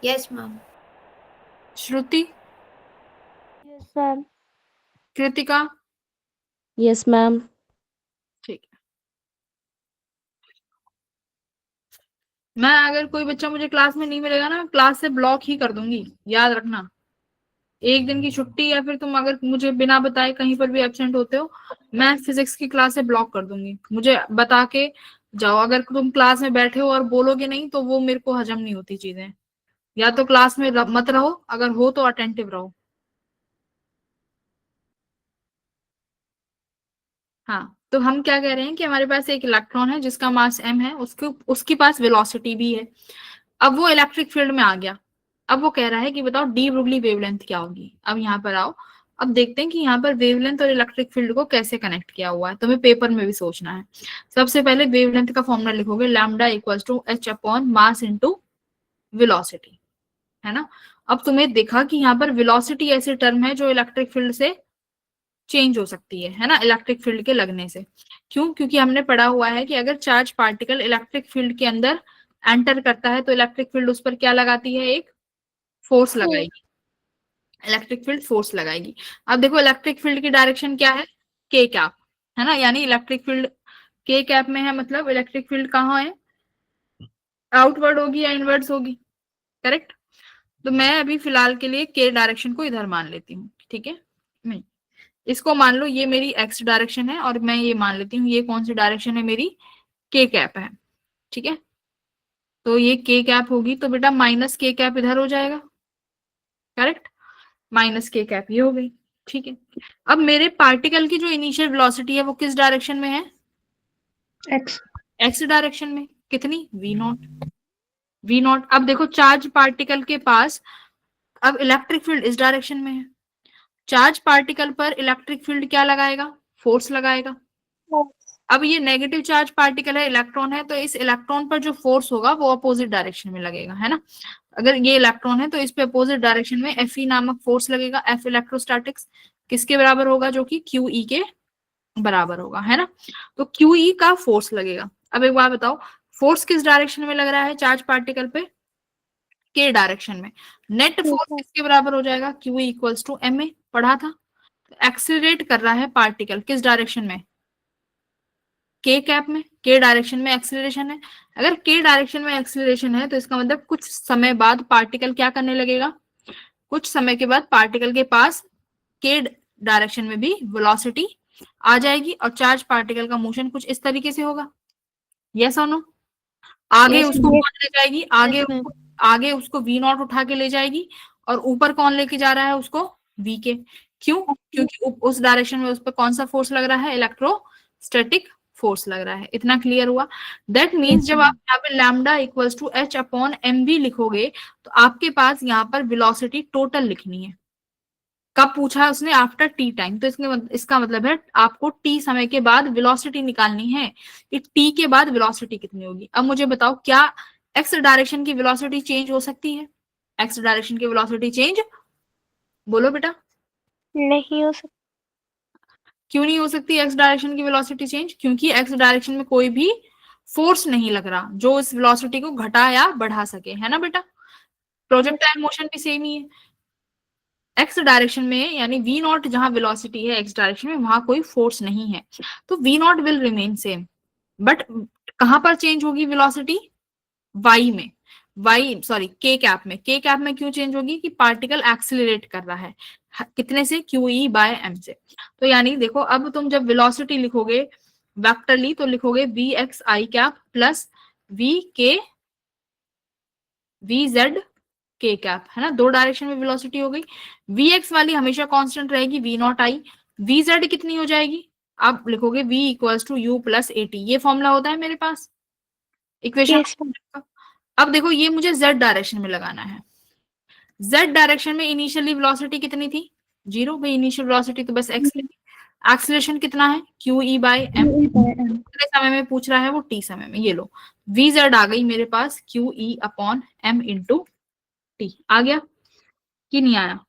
Yes ma'am. Shruti, Yes, ma'am. Kritika? Yes ma'am. ठीक है। मैं अगर कोई बच्चा मुझे क्लास में नहीं मिलेगा ना, क्लास से ब्लॉक ही कर दूंगी, याद रखना। एक दिन की छुट्टी या फिर तुम अगर मुझे बिना बताए कहीं पर भी एब्सेंट होते हो, मैं फिजिक्स की क्लास से ब्लॉक कर दूंगी। मुझे बता के जाओ, अगर तुम क्लास में बैठे हो और बोलोगे नहीं तो वो मेरे को हजम नहीं होती चीजें। या तो क्लास में मत रहो, अगर हो तो अटेंटिव रहो। हाँ, तो हम क्या कह रहे हैं कि हमारे पास एक इलेक्ट्रॉन है जिसका मास m है, उसके पास वेलोसिटी भी है। अब वो इलेक्ट्रिक फील्ड में आ गया। अब वो कह रहा है कि बताओ डी ब्रोगली वेवलेंथ क्या होगी। अब यहाँ पर आओ, अब देखते हैं कि यहाँ पर वेवलेंथ और इलेक्ट्रिक फील्ड को कैसे कनेक्ट किया हुआ है। तुम्हें पेपर में भी सोचना है। सबसे पहले वेवलेंथ का फॉर्मूला लिखोगे, lambda equals to h upon mass into velocity, है ना। अब तुम्हें देखा कि यहाँ पर वेलोसिटी ऐसे टर्म है जो इलेक्ट्रिक फील्ड से चेंज हो सकती है ना, इलेक्ट्रिक फील्ड के लगने से। क्यों? क्योंकि हमने पढ़ा हुआ है कि अगर चार्ज पार्टिकल इलेक्ट्रिक फील्ड के अंदर एंटर करता है तो इलेक्ट्रिक फील्ड उस पर क्या लगाती है? एक फोर्स लगाएगी, इलेक्ट्रिक फील्ड फोर्स लगाएगी। अब देखो इलेक्ट्रिक फील्ड की डायरेक्शन क्या है? के कैप, है ना। यानी इलेक्ट्रिक फील्ड के कैप में है, मतलब इलेक्ट्रिक फील्ड कहाँ है? आउटवर्ड होगी या इनवर्ड्स होगी? करेक्ट। तो मैं अभी फिलहाल के लिए के डायरेक्शन को इधर मान लेती हूँ, ठीक है। नहीं, इसको मान लो ये मेरी एक्स डायरेक्शन है, और मैं ये मान लेती हूँ ये कौन सी डायरेक्शन है मेरी? के कैप है, ठीक है। तो ये के कैप होगी, तो बेटा माइनस के कैप इधर हो जाएगा, करेक्ट। माइनस के कैप ये हो गई। ठीक है, अब मेरे पार्टिकल की जो इनिशियल वेलोसिटी है वो किस डायरेक्शन में है? एक्स डायरेक्शन में। कितनी? V naught. V naught. अब देखो चार्ज पार्टिकल के पास अब इलेक्ट्रिक फील्ड इस डायरेक्शन में है, चार्ज पार्टिकल पर इलेक्ट्रिक फील्ड क्या लगाएगा? फोर्स लगाएगा। अब ये नेगेटिव चार्ज पार्टिकल है, इलेक्ट्रॉन है, तो इस इलेक्ट्रॉन पर जो फोर्स होगा वो अपोजिट डायरेक्शन में लगेगा, है ना। अगर ये इलेक्ट्रॉन है तो इस पे अपोजिट डायरेक्शन में Fe नामक फोर्स लगेगा। F इलेक्ट्रोस्टैटिक्स किसके बराबर होगा? जो कि QE के बराबर होगा, है ना। तो QE का फोर्स लगेगा। अब एक बात बताओ, फोर्स किस डायरेक्शन में लग रहा है चार्ज पार्टिकल पे? के डायरेक्शन में। नेट फोर्स किसके बराबर हो जाएगा? QE इक्वल्स टू MA, पढ़ा था। एक्सीलरेट कर रहा है पार्टिकल किस डायरेक्शन में? के कैप में। के डायरेक्शन में एक्सीलरेशन है। अगर के डायरेक्शन में एक्सीलरेशन है तो इसका मतलब कुछ समय बाद पार्टिकल क्या करने लगेगा? कुछ समय के बाद पार्टिकल के पास के डायरेक्शन में भी वेलोसिटी आ जाएगी और चार्ज पार्टिकल का मोशन कुछ इस तरीके से होगा। यस और नो? आगे Yes, उसको yes. कौन ले जाएगी? आगे उसको वी नॉट उठा के ले जाएगी और ऊपर कौन लेके जा रहा है उसको? वी के। क्यों? क्योंकि उस डायरेक्शन में उस पर कौन सा फोर्स लग रहा है? इलेक्ट्रोस्टैटिक फोर्स लग रहा है। इतना क्लियर हुआ? दैट मीन्स जब आप यहाँ पे lambda equals to H upon MV लिखोगे तो आपके पास यहाँ पर वेलोसिटी टोटल लिखनी है। कब पूछा है उसने? After T time. तो इसका मतलब है आपको टी समय के बाद वेलोसिटी निकालनी है कि टी के बाद वेलोसिटी कितनी होगी। अब मुझे बताओ, क्या एक्स डायरेक्शन की वेलोसिटी चेंज हो सकती है? एक्स डायरेक्शन की वेलोसिटी चेंज, बोलो बेटा। नहीं हो सकता। क्यों नहीं हो सकती एक्स डायरेक्शन की वेलोसिटी चेंज? क्योंकि एक्स डायरेक्शन में कोई भी फोर्स नहीं लग रहा जो इस वेलोसिटी को घटा या बढ़ा सके, है ना बेटा। प्रोजेक्टाइल मोशन भी सेम ही है। एक्स डायरेक्शन में यानी वी नॉट जहां वेलोसिटी है एक्स डायरेक्शन में वहां कोई फोर्स नहीं है, तो V naught will remain same. But कहां पर चेंज होगी वेलोसिटी? वाई में। वाई सॉरी के कैप में। के कैप में क्यों चेंज होगी? कि पार्टिकल एक्सिलरेट कर रहा है। कितने से? QE बाय M से। तो यानी देखो, अब तुम जब वेलोसिटी लिखोगे वेक्टरली तो लिखोगे VXI कैप प्लस VZ के कैप, है ना। दो डायरेक्शन में वेलोसिटी हो गई। Vx वाली हमेशा कांस्टेंट रहेगी, V नॉट आई। Vz कितनी हो जाएगी? आप लिखोगे V equals to U plus AT। ये फॉर्मूला होता है मेरे पास इक्वेशन। Yes, अब देखो ये मुझे Z डायरेक्शन में लगाना है। Z डायरेक्शन में इनिशियली वेलोसिटी कितनी थी? 0। भाई इनिशियल वेलोसिटी तो बस x थी। एक्सीलरेशन कितना है? QE bye M। कितने समय में पूछ रहा है? वो t समय में। ये लो Vz आ गई मेरे पास QE upon M into T। आ गया कि नहीं आया?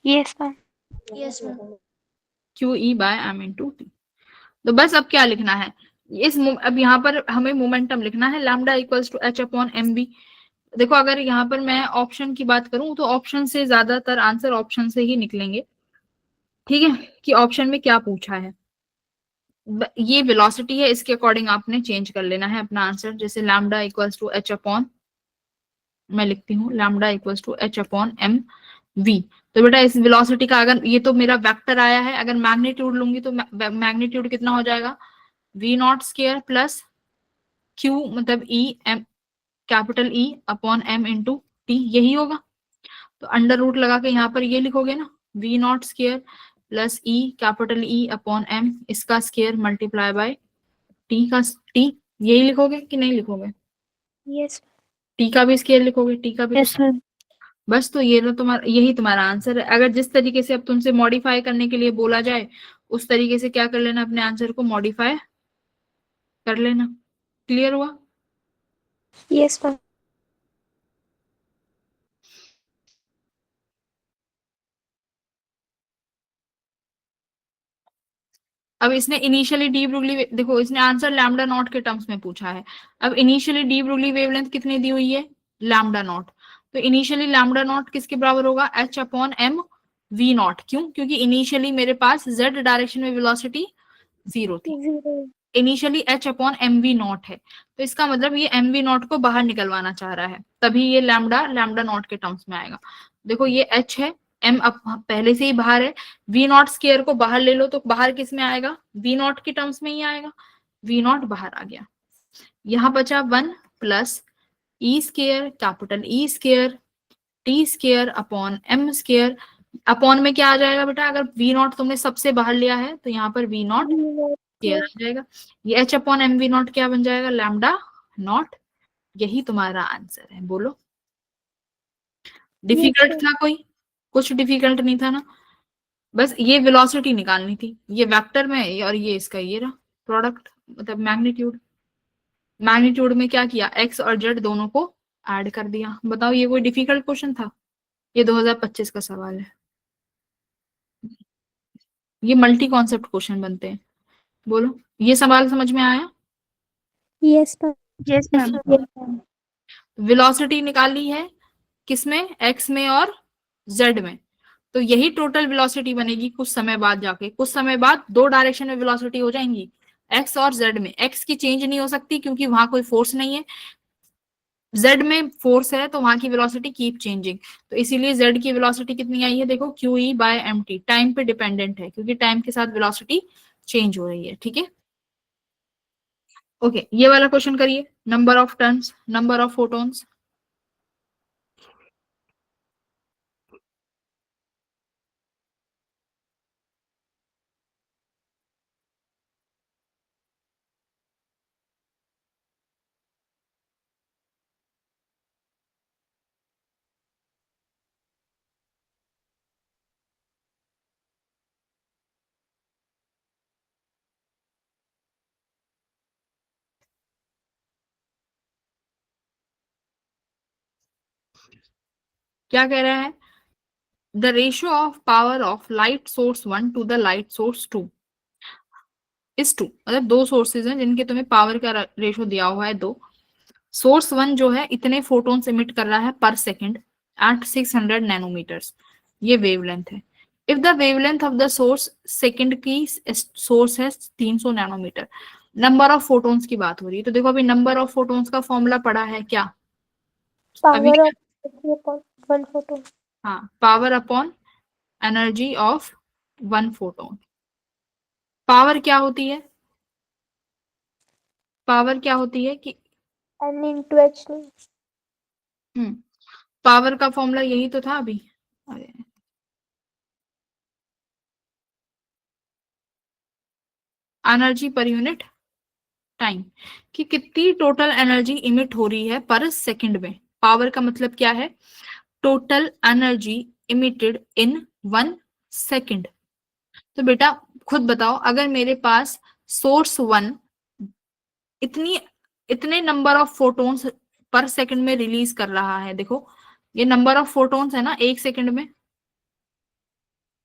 yes ma'am. Yes, ma'am. QE bye M into T। तो बस अब क्या लिखना है? अब यहाँ पर हमें मोमेंटम लिखना है, lambda equals to H upon MV। देखो अगर यहाँ पर मैं ऑप्शन की बात करूं तो ऑप्शन से ज्यादातर आंसर ऑप्शन से ही निकलेंगे, ठीक है, कि ऑप्शन में क्या पूछा है। ये वेलोसिटी है, इसके अकॉर्डिंग आपने चेंज कर लेना है अपना आंसर। जैसे lambda equals to H upon, मैं लिखती हूँ lambda equals to H upon MV। तो बेटा इस वेलोसिटी का, अगर ये तो मेरा वेक्टर आया है, अगर मैग्नीट्यूड लूंगी तो मैग्नीट्यूड कितना हो जाएगा? V not square plus Q मतलब E M capital E upon M into T, यही होगा। तो अंडर रूट लगा के यहाँ पर ये लिखोगे ना, V not square plus E capital E upon M, इसका स्क्वायर मल्टीप्लाई बाय T का T, यही लिखोगे कि नहीं लिखोगे? Yes, T का भी स्क्वायर लिखोगे, T का भी। yes ma'am. बस तो ये ना तुम्हारा, यही तुम्हारा आंसर है। अगर जिस तरीके से अब तुमसे मॉडिफाई करने के लिए बोला जाए उस तरीके से क्या कर लेना, अपने आंसर को मॉडिफाई कर लेना। क्लियर हुआ? Yes ma'am. अब इसने इनिशियली डी ब्रुगली, देखो इसने आंसर लैम्डा नॉट के टर्म्स में पूछा है। अब इनिशियली डी ब्रुगली वेवलेंथ कितनी दी हुई है? Lambda naught. तो इनिशियली लैम्डा नॉट किसके बराबर होगा? H upon M V not. क्यों? क्योंकि इनिशियली मेरे पास Z डायरेक्शन में वेलोसिटी 0 थी। Zero. Initially H upon MV not है, तो इसका मतलब ये MV नॉट को बाहर निकलवाना चाह रहा है, तभी ये लैम्डा नॉट के टर्म्स में आएगा। देखो ये H है, M अब पहले से ही बाहर है, V नॉट स्क्वायर को बाहर ले लो तो बाहर किस में आएगा? V नॉट के टर्म्स में ही आएगा। V नॉट बाहर आ गया, यहाँ बचा 1 plus E square capital E square T square upon M square upon में क्या आ जाएगा बेटा, अगर वी नॉट तुमने सबसे बाहर लिया है तो यहाँ पर वी नॉट V0 स्क्वायर आ जाएगा। ये H upon M V naught क्या बन जाएगा, लैम्डा नॉट। यही तुम्हारा आंसर है। बोलो, डिफिकल्ट था कोई? कुछ डिफिकल्ट नहीं था ना, बस ये वेलोसिटी निकालनी थी। ये वेक्टर में और ये इसका ये रहा प्रोडक्ट, मतलब मैग्नीट्यूड। मैग्नीट्यूड में क्या किया, एक्स और जेड दोनों को ऐड कर दिया। बताओ ये कोई डिफिकल्ट क्वेश्चन था? ये 2025 का सवाल है। ये मल्टी कॉन्सेप्ट क्वेश्चन बनते हैं। बोलो, ये सवाल समझ में आया? Yes ma'am. Yes, ma'am. Yes ma'am. Velocity निकाली है किसमें, एक्स में और जेड में। तो यही टोटल वेलोसिटी बनेगी कुछ समय बाद जाके। कुछ समय बाद दो डायरेक्शन में वेलोसिटी हो जाएंगी, एक्स और जेड में। एक्स की चेंज नहीं हो सकती क्योंकि वहां कोई फोर्स नहीं है, जेड में फोर्स है तो वहां की वेलोसिटी कीप चेंजिंग। तो इसीलिए जेड की वेलोसिटी कितनी आई है, देखो Q E by M T. Time पे डिपेंडेंट है क्योंकि टाइम के साथ वेलोसिटी चेंज हो रही है। ठीक है, ओके। ये वाला क्वेश्चन करिए, number of turns, number of photons. क्या कह रहा है, the ratio of power of light source 1 to the light source 2 is 2। मतलब दो सोर्सेज हैं जिनके तुम्हें पावर का रेशियो दिया हुआ है 2। सोर्स 1 जो है इतने फोटोन्स इमिट कर रहा है पर सेकेंड एट 600 नैनोमीटर्स, ये वेवलेंथ है। If the wavelength of the source, second की सोर्स है 300 नैनोमीटर। नंबर ऑफ फोटोन्स की बात हो रही है। तो देखो अभी नंबर ऑफ फोटोन्स का फॉर्मूला पड़ा है क्या अभी? Power of energy upon one photon. हाँ, power upon energy of one photon. Power क्या होती है, पावर क्या होती है कि N into h नहीं. पावर का फॉर्मूला यही तो था अभी। अरे एनर्जी पर यूनिट टाइम, कि कितनी टोटल एनर्जी इमिट हो रही है पर सेकंड में। पावर का मतलब क्या है, total energy emitted in 1 second. तो बेटा खुद बताओ, अगर मेरे पास सोर्स 1 इतनी इतने नंबर ऑफ फोटोन्स पर सेकंड में रिलीज कर रहा है, देखो ये नंबर ऑफ फोटोन्स है ना एक सेकंड में,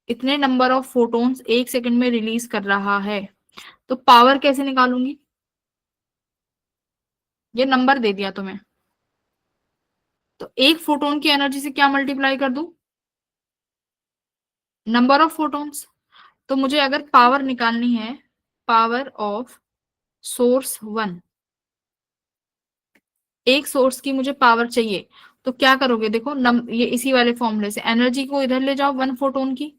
इतने नंबर ऑफ फोटोन्स एक सेकंड में रिलीज कर रहा है, तो पावर कैसे निकालूंगी? ये नंबर दे दिया तुम्हें, तो एक फोटोन की एनर्जी से क्या मल्टीप्लाई कर दूं, नंबर ऑफ फोटोन्स। तो मुझे अगर पावर निकालनी है, पावर ऑफ सोर्स 1, एक सोर्स की मुझे पावर चाहिए, तो क्या करोगे, देखो ये इसी वाले फॉर्मूले से एनर्जी को इधर ले जाओ, 1 फोटोन की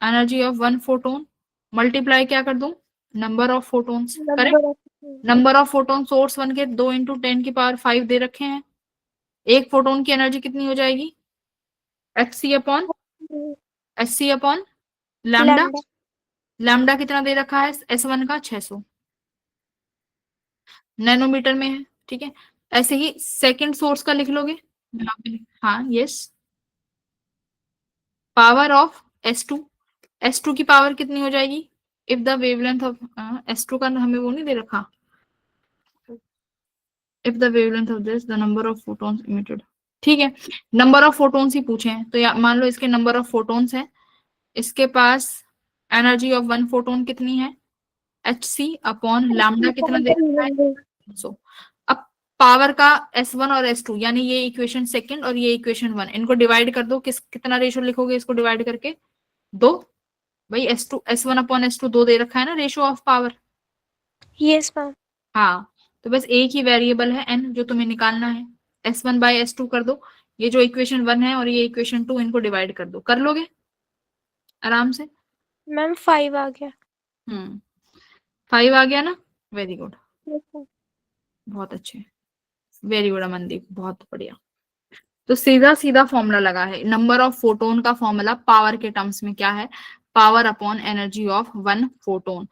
एनर्जी ऑफ 1 फोटोन मल्टीप्लाई क्या कर दूं, number of photons. Number correct, of number of photon source 1 के 2 इंटू 10 की पावर 5 दे रखे हैं। एक फोटोन की एनर्जी कितनी हो जाएगी, H C upon H C upon lambda. lambda. Lambda कितना दे रखा है S1 का, 600 नैनोमीटर में है। ठीक है, ऐसे ही सेकंड सोर्स का लिख लोगे यहाँ पे। हाँ yes, power of S2, S2 की पावर कितनी हो जाएगी, if the wavelength of S2 का हमें वो नहीं दे रखा, if the wavelength of this the number of photons emitted. ठीक है, नंबर ऑफ फोटॉन्स ही पूछे हैं, तो या मान लो इसके नंबर ऑफ फोटॉन्स है, इसके पास एनर्जी ऑफ 1 फोटोन कितनी है, एच सी अपॉन लैम्डा कितना दे रखा है, 300। अब पावर का S1 और S2 यानी ये इक्वेशन सेकंड और ये इक्वेशन 1, इनको डिवाइड कर दो, कितना रेशियो लिखोगे इसको डिवाइड करके, 2। भाई S1 अपॉन S2 2 दे रखा है ना ratio of power. Yes ma'am. हाँ, तो बस एक ही वेरिएबल है n जो तुम्हें निकालना है, S1 बाय S2 कर दो, ये जो इक्वेशन 1 है और ये इक्वेशन 2 इनको डिवाइड कर दो, कर लोगे आराम से। मैम 5 आ गया. 5 आ गया ना, वेरी गुड, Yes ma'am. बहुत अच्छे, वेरी गुड अमनदीप, बहुत बढ़िया। तो सीधा सीधा फॉर्मूला लगा है, नंबर ऑफ फोटोन का फॉर्मूला पावर के टर्म्स में क्या है, power upon energy of one photon.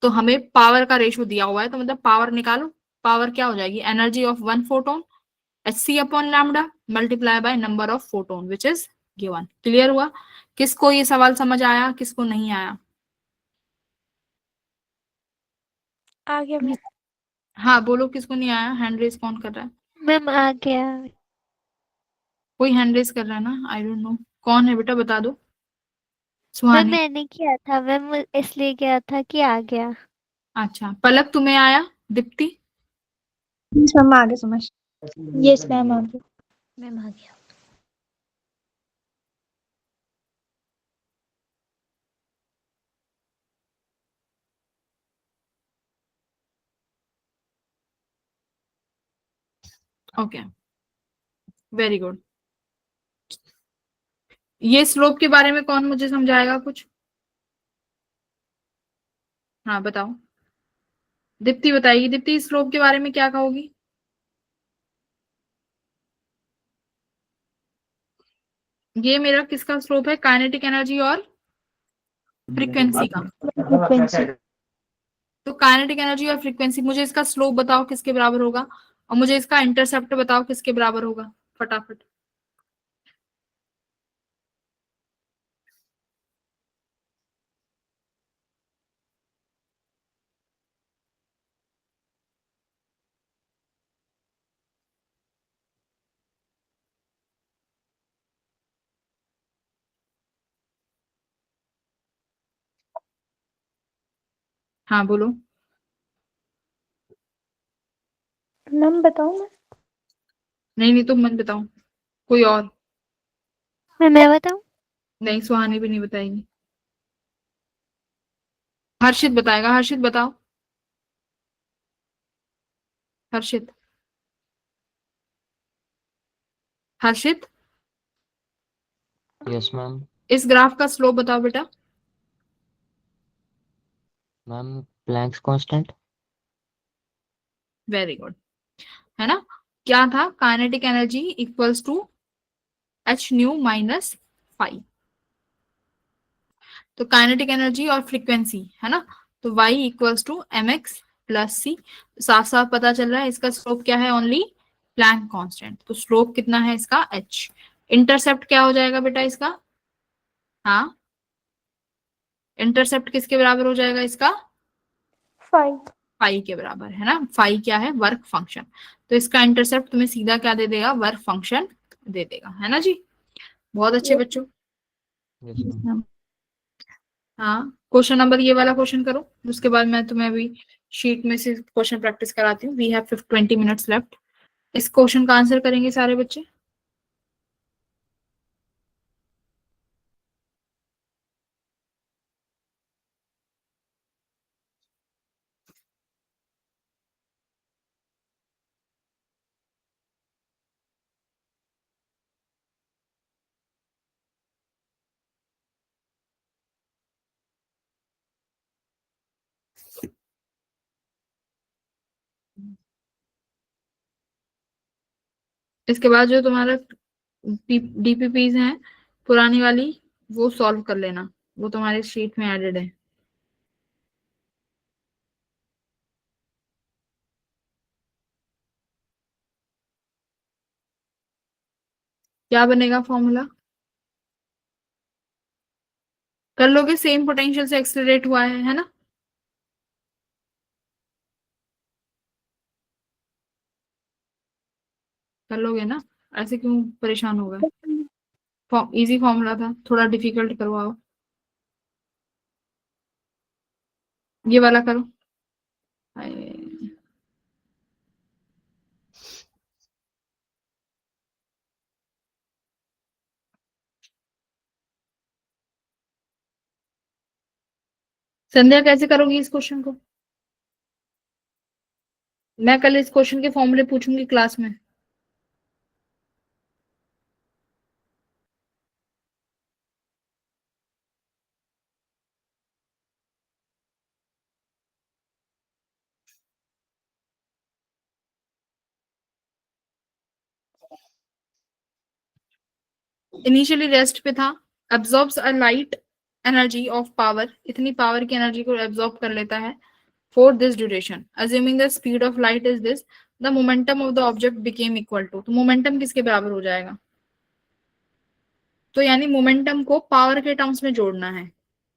तो हमें पावर का रेशो दिया हुआ है, तो मतलब पावर निकालो, पावर क्या हो जाएगी, energy of one photon hc upon lambda multiply by number of photon which is given. Clear हुआ? किसको ये सवाल समझ आया, किसको नहीं आया? आ गया मैम। हाँ बोलो, किसको नहीं आया? हैंड रेज कौन कर रहा है? मैम आ गया। कोई हैंड रेज कर रहा है ना, आई डोंट नो कौन है, बेटा बता दो। मैम सुहानी। मैंने किया था मैम, इसलिए किया था कि आ गया। अच्छा, पलक तुम्हें आया? दीप्ति? मैम आ गया समझ। यस मैम आ गया। मैम आ गया। Okay, very good. ये स्लोप के बारे में कौन मुझे समझाएगा कुछ? हाँ बताओ, दीप्ति बताएगी। दीप्ति, स्लोप के बारे में क्या कहोगी? ये मेरा किसका स्लोप है, काइनेटिक एनर्जी और फ्रीक्वेंसी का। फ्रीक्वेंसी। तो काइनेटिक एनर्जी और फ्रीक्वेंसी, मुझे इसका स्लोप बताओ किसके बराबर होगा, और मुझे इसका इंटरसेप्ट बताओ किसके बराबर होगा, फटाफट। हाँ बोलो। मैम बताओ मैं। नहीं नहीं, तुम मत बताओ, कोई और। मैं बताऊं? नहीं, सुहानी भी नहीं बताएगी। हर्षित बताएगा, हर्षित बताओ। Harshit, Harshit, yes ma'am. इस ग्राफ का स्लोप बताओ बेटा। Ma'am Planck's constant. Very good, है ना? क्या था, kinetic energy equals to H nu minus five. तो काइनेटिक एनर्जी और फ्रीक्वेंसी, है ना, तो y equals to m x plus c. साफ साफ पता चल रहा है इसका स्लोप क्या है, ओनली प्लैंक कांस्टेंट। तो स्लोप कितना है इसका, h। इंटरसेप्ट क्या हो जाएगा बेटा इसका? हाँ, इंटरसेप्ट किसके बराबर हो जाएगा इसका? 5। फाई के बराबर, है ना। फाई क्या है, वर्क फंक्शन। तो इसका इंटरसेप्ट तुम्हें सीधा क्या दे देगा, वर्क फंक्शन दे देगा, है ना जी। बहुत अच्छे बच्चों। Yes ma'am. मैम हाँ, क्वेश्चन नंबर ये वाला क्वेश्चन करो, उसके बाद मैं तुम्हें अभी शीट में से क्वेश्चन प्रैक्टिस कराती हूँ। We have 20 minutes left. इस क्वेश्चन का आंसर करेंगे सारे बच्चे। इसके बाद जो तुम्हारा डीपीपीज हैं पुरानी वाली, वो सॉल्व कर लेना, वो तुम्हारी शीट में एडेड है। क्या बनेगा फॉर्मूला? कर लोगे, सेम पोटेंशियल से एक्सलरेट हुआ है ना। कर लोगे ना, ऐसे क्यों परेशान हो गए? इजी फॉर्मूला था, थोड़ा डिफिकल्ट करवाओ। ये वाला करो। हाय। संध्या कैसे करोगी इस क्वेश्चन को? मैं कल इस क्वेश्चन के फॉर्मूले पूछूंगी क्लास में। इनिशियली रेस्ट पे था, absorbs a light energy of power, इतनी पावर की एनर्जी को एब्जॉर्ब कर लेता है for this duration, assuming the speed of light is this, the momentum of the object became equal to, तो मोमेंटम किसके बराबर हो जाएगा? तो यानी मोमेंटम को पावर के टर्म्स में जोड़ना है,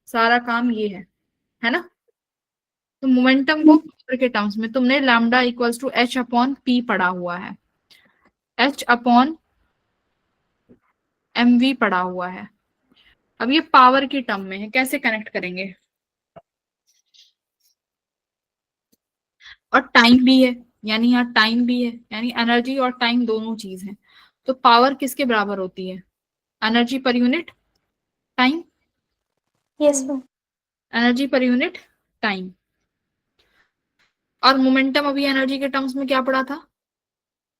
सारा काम ये है ना। तो मोमेंटम को पावर के टर्म्स में, तुमने lambda equals to H upon P पढ़ा हुआ है, एच अपॉन एम वी पढ़ा हुआ है। अब ये पावर की टर्म में है, कैसे कनेक्ट करेंगे? और टाइम भी है, यानी यहाँ टाइम भी है, यानी एनर्जी और टाइम दोनों चीज है। तो पावर किसके बराबर होती है? Energy per unit time, yes ma'am. Energy per unit time. और मोमेंटम अभी एनर्जी के टर्म्स में क्या पढ़ा था?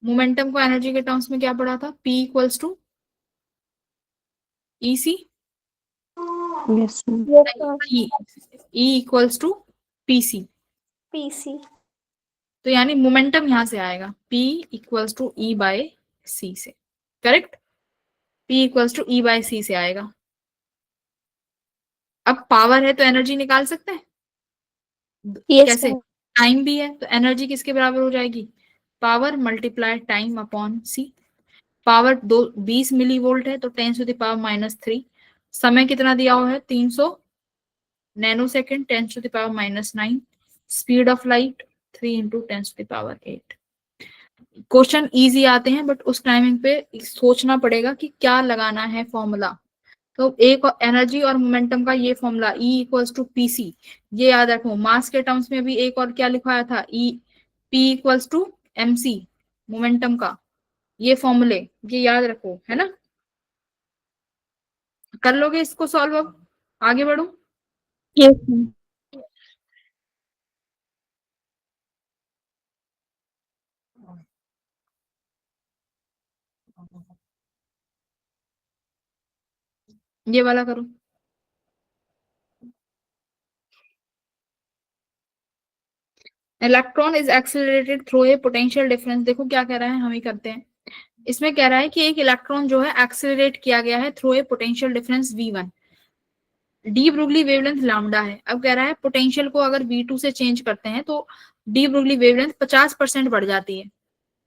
मोमेंटम को एनर्जी के टर्म्स में क्या पढ़ा था? P equals to EC, Yes, ma'am. Yes ma'am. E equals to PC। PC. तो यानी मोमेंटम यहां से आएगा P equals to E by C से, correct? P equals to E by C से आएगा। अब पावर है तो एनर्जी निकाल सकते हैं, यस कैसे? मैम। टाइम भी है तो एनर्जी किसके बराबर हो जाएगी? Power multiply time upon C। Power 20 millivolt है तो 10 टू द पावर -3। समय कितना दिया हुआ है? 300 nanosecond, 10 to the power -9। Speed of light 3 into 10 to the power 8। Question easy आते हैं बट उस टाइमिंग पे सोचना पड़ेगा कि क्या लगाना है फॉर्मूला। तो एक एनर्जी और मोमेंटम का ये formula E equals to PC, ये याद रखो। मास के टर्म्स में भी एक और क्या लिखवाया था? P equals to MC, momentum का ये फॉर्मूले, ये याद रखो, है ना। कर लोगे इसको सॉल्व? अब आगे बढ़ो। Yes, ma'am. ये वाला करो। Electron is accelerated through a potential difference, देखो क्या कह रहा है, हम ही करते हैं। इसमें कह रहा है कि एक इलेक्ट्रॉन जो है एक्सेलरेट किया गया है through a potential difference V1, de Broglie wavelength lambda है। अब कह रहा है पोटेंशियल को अगर V2 से चेंज करते हैं तो डी ब्रुगली वेवलेंथ 50% बढ़ जाती है।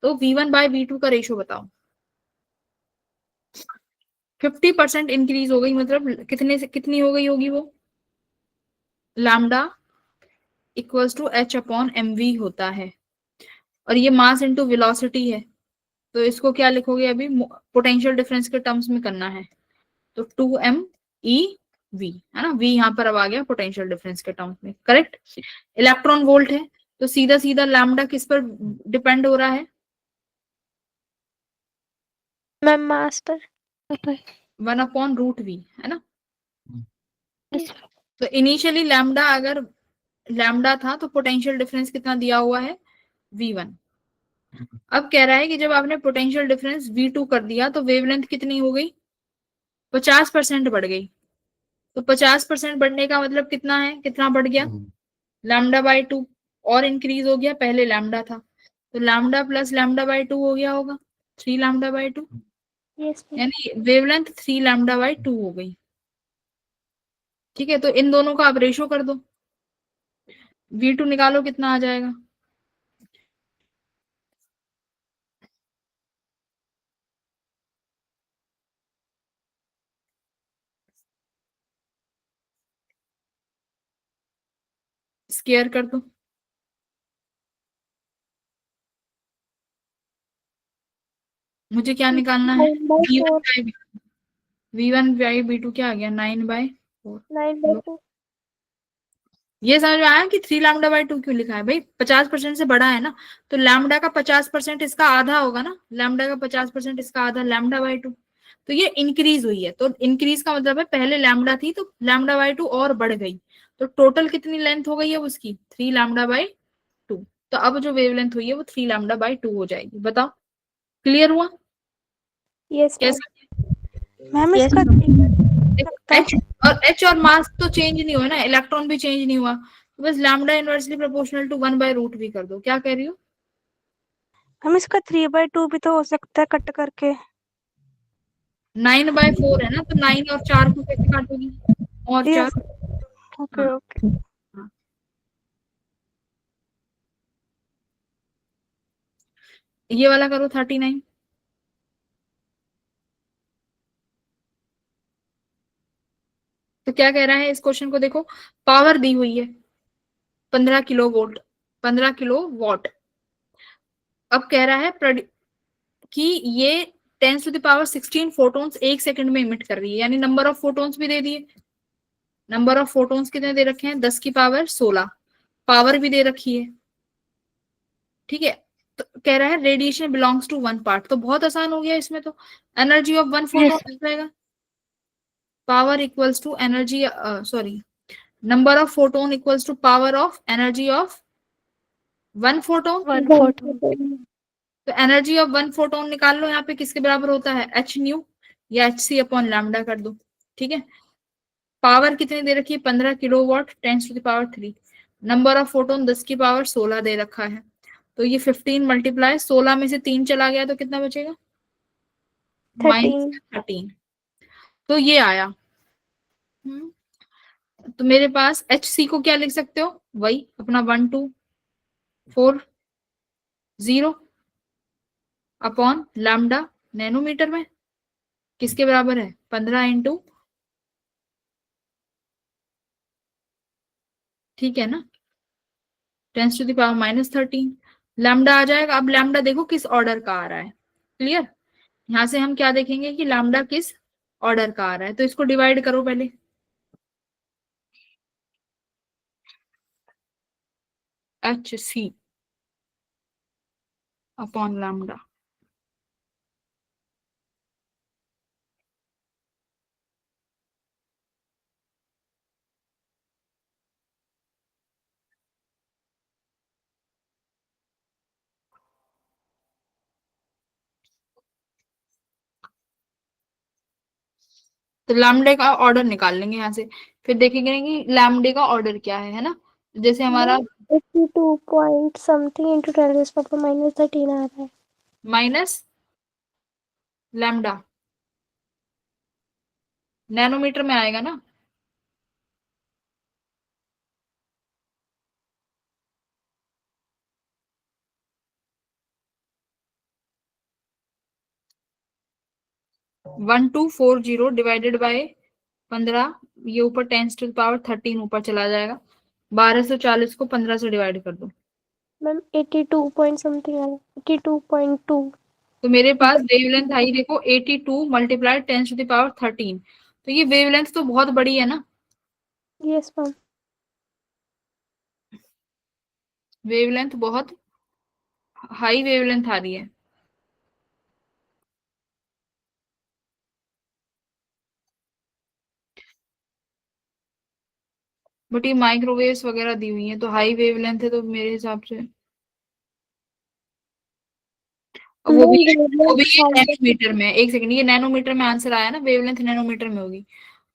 तो V1 बाय V2 का रेशो बताओ। 50% इंक्रीज हो गई, मतलब कितने से कितनी हो गई होगी वो? Lambda equals to H upon M V होता है, और ये मास इंटू वेलोसिटी है। तो इसको क्या लिखोगे? अभी पोटेंशियल डिफरेंस के टर्म्स में करना है, तो 2m/e/v, है ना। v यहाँ पर अब आ गया पोटेंशियल डिफरेंस के टर्म्स में, करेक्ट। इलेक्ट्रॉन वोल्ट है तो सीधा सीधा लैम्डा किस पर डिपेंड हो रहा है? मैम मास पर। 1/√v, है ना। Yes, तो इनिशियली लैम्डा, अगर लैम्डा था तो पोटेंशियल डिफरेंस कितना दिया हुआ है? v1। अब कह रहा है कि जब आपने पोटेंशियल डिफरेंस v2 कर दिया तो वेवलेंथ कितनी हो गई? 50% बढ़ गई। तो 50% बढ़ने का मतलब कितना है? कितना बढ़ गया? λ/2 और इंक्रीज हो गया, पहले लैम्डा था तो लैम्डा प्लस λ/2 हो गया होगा, 3λ/2, यस मैम। यानी वेवलेंथ 3λ/2 हो गई। ठीक है, तो इन दोनों का आप रेशो कर दो, V2 निकालो कितना आ जाएगा? स्केयर कर दो, मुझे क्या निकालना है? 9/4। V1/V2 क्या आ गया? 9/4। 9/2। ये समझ में आया कि 3λ/2 क्यों लिखा है भाई? 50% से बड़ा है ना, तो लैम्डा का 50% इसका आधा होगा ना, लैम्डा का 50% इसका आधा λ/2। तो ये इंक्रीज हुई है, तो इंक्रीज का मतलब है पहले लैम्डा थी तो λ/2 और बढ़ गई, तो टोटल कितनी लेंथ हो गई है उसकी? 3λ/2। तो अब जो वेवलेंथ हुई है वो 3λ/2 हो जाएगी। बताओ, क्लियर हुआ? Yes ma'am. कैसे? मैम Yes, इसका एच और मास तो चेंज नहीं हुआ ना, इलेक्ट्रॉन भी चेंज नहीं हुआ, तो बस lambda inversely proportional to 1/√v कर दो। क्या कह रही हो? हम इसका 3/2 भी तो हो सकता है कट करके। 9/4 है ना, तो 9 और 4 को कैसे काटोगी? और 4। Yes. Okay, हाँ, okay. हाँ। ये वाला करो 39। तो क्या कह रहा है इस क्वेश्चन को देखो, पावर दी हुई है 15 किलो वोल्ट, 15 किलो वॉट। अब कह रहा है कि ये 10⁻16 फोटोन्स एक सेकंड में इमिट कर रही है, यानी नंबर ऑफ फोटोन्स भी दे दिए। नंबर ऑफ फोटोन्स कितने दे रखे हैं? 10⁻16। पावर भी दे रखी है, ठीक है। तो कह रहा है रेडिएशन बिलोंग्स टू 1 पार्ट, तो बहुत आसान हो गया इसमें तो। Energy of 1 photon Yes. मिल जाएगा, power equals to energy, sorry, number of photon equals to power of energy of 1 photon. 1 photon. तो एनर्जी ऑफ 1 फोटोन निकाल लो, यहाँ पे किसके बराबर होता है? एच न्यू या एच सी अपॉन लैम्डा कर दो, ठीक है। पावर कितनी दे रखी है? 15 kilo watt 10⁻3। Number of photon 10⁻16 दे रखा है। तो ये 15 मल्टीप्लाई 16 में से 3 चला गया तो कितना बचेगा? 13. -13। तो ये आया। तो मेरे पास एच सी को क्या लिख सकते हो? वही अपना 1240 अपॉन लैम्डा, नैनोमीटर में किसके बराबर है? 15 इंटू, ठीक है ना, 10⁻13 लैम्डा आ जाएगा। अब लैम्डा देखो किस ऑर्डर का आ रहा है, क्लियर। यहां से हम क्या देखेंगे कि लैम्डा किस ऑर्डर का आ रहा है, तो इसको डिवाइड करो पहले। एच सी अपॉन लैम्डा, तो लैम्डे का ऑर्डर निकाल लेंगे यहाँ से, फिर देखेंगे कि लैम्डे का ऑर्डर क्या है ना। जैसे हमारा 82 point something into 10 raised to power minus 13 आ रहा है. माइनस लैम्डा नैनोमीटर में आएगा ना। One two four zero divided by 15, ये ऊपर 10⁻13 ऊपर चला जाएगा। 1240 को 15 से डिवाइड कर दो, मैम 82 point something आ रहा है. 82.2. तो मेरे पास वेवलेंथ आई देखो 82 मल्टीप्लाई 10⁻13। तो ये वेवलेंथ तो बहुत बड़ी है ना, Yes ma'am. वेवलेंथ बहुत हाई वेवलेंथ आ रही है। बट ये माइक्रोवेव्स वगैरह दी हुई है तो हाई वेवलेंथ है, तो मेरे हिसाब से वो भी नैनोमीटर में है। एक सेकंड, ये नैनोमीटर में आंसर आया ना, वेवलेंथ नैनोमीटर में होगी।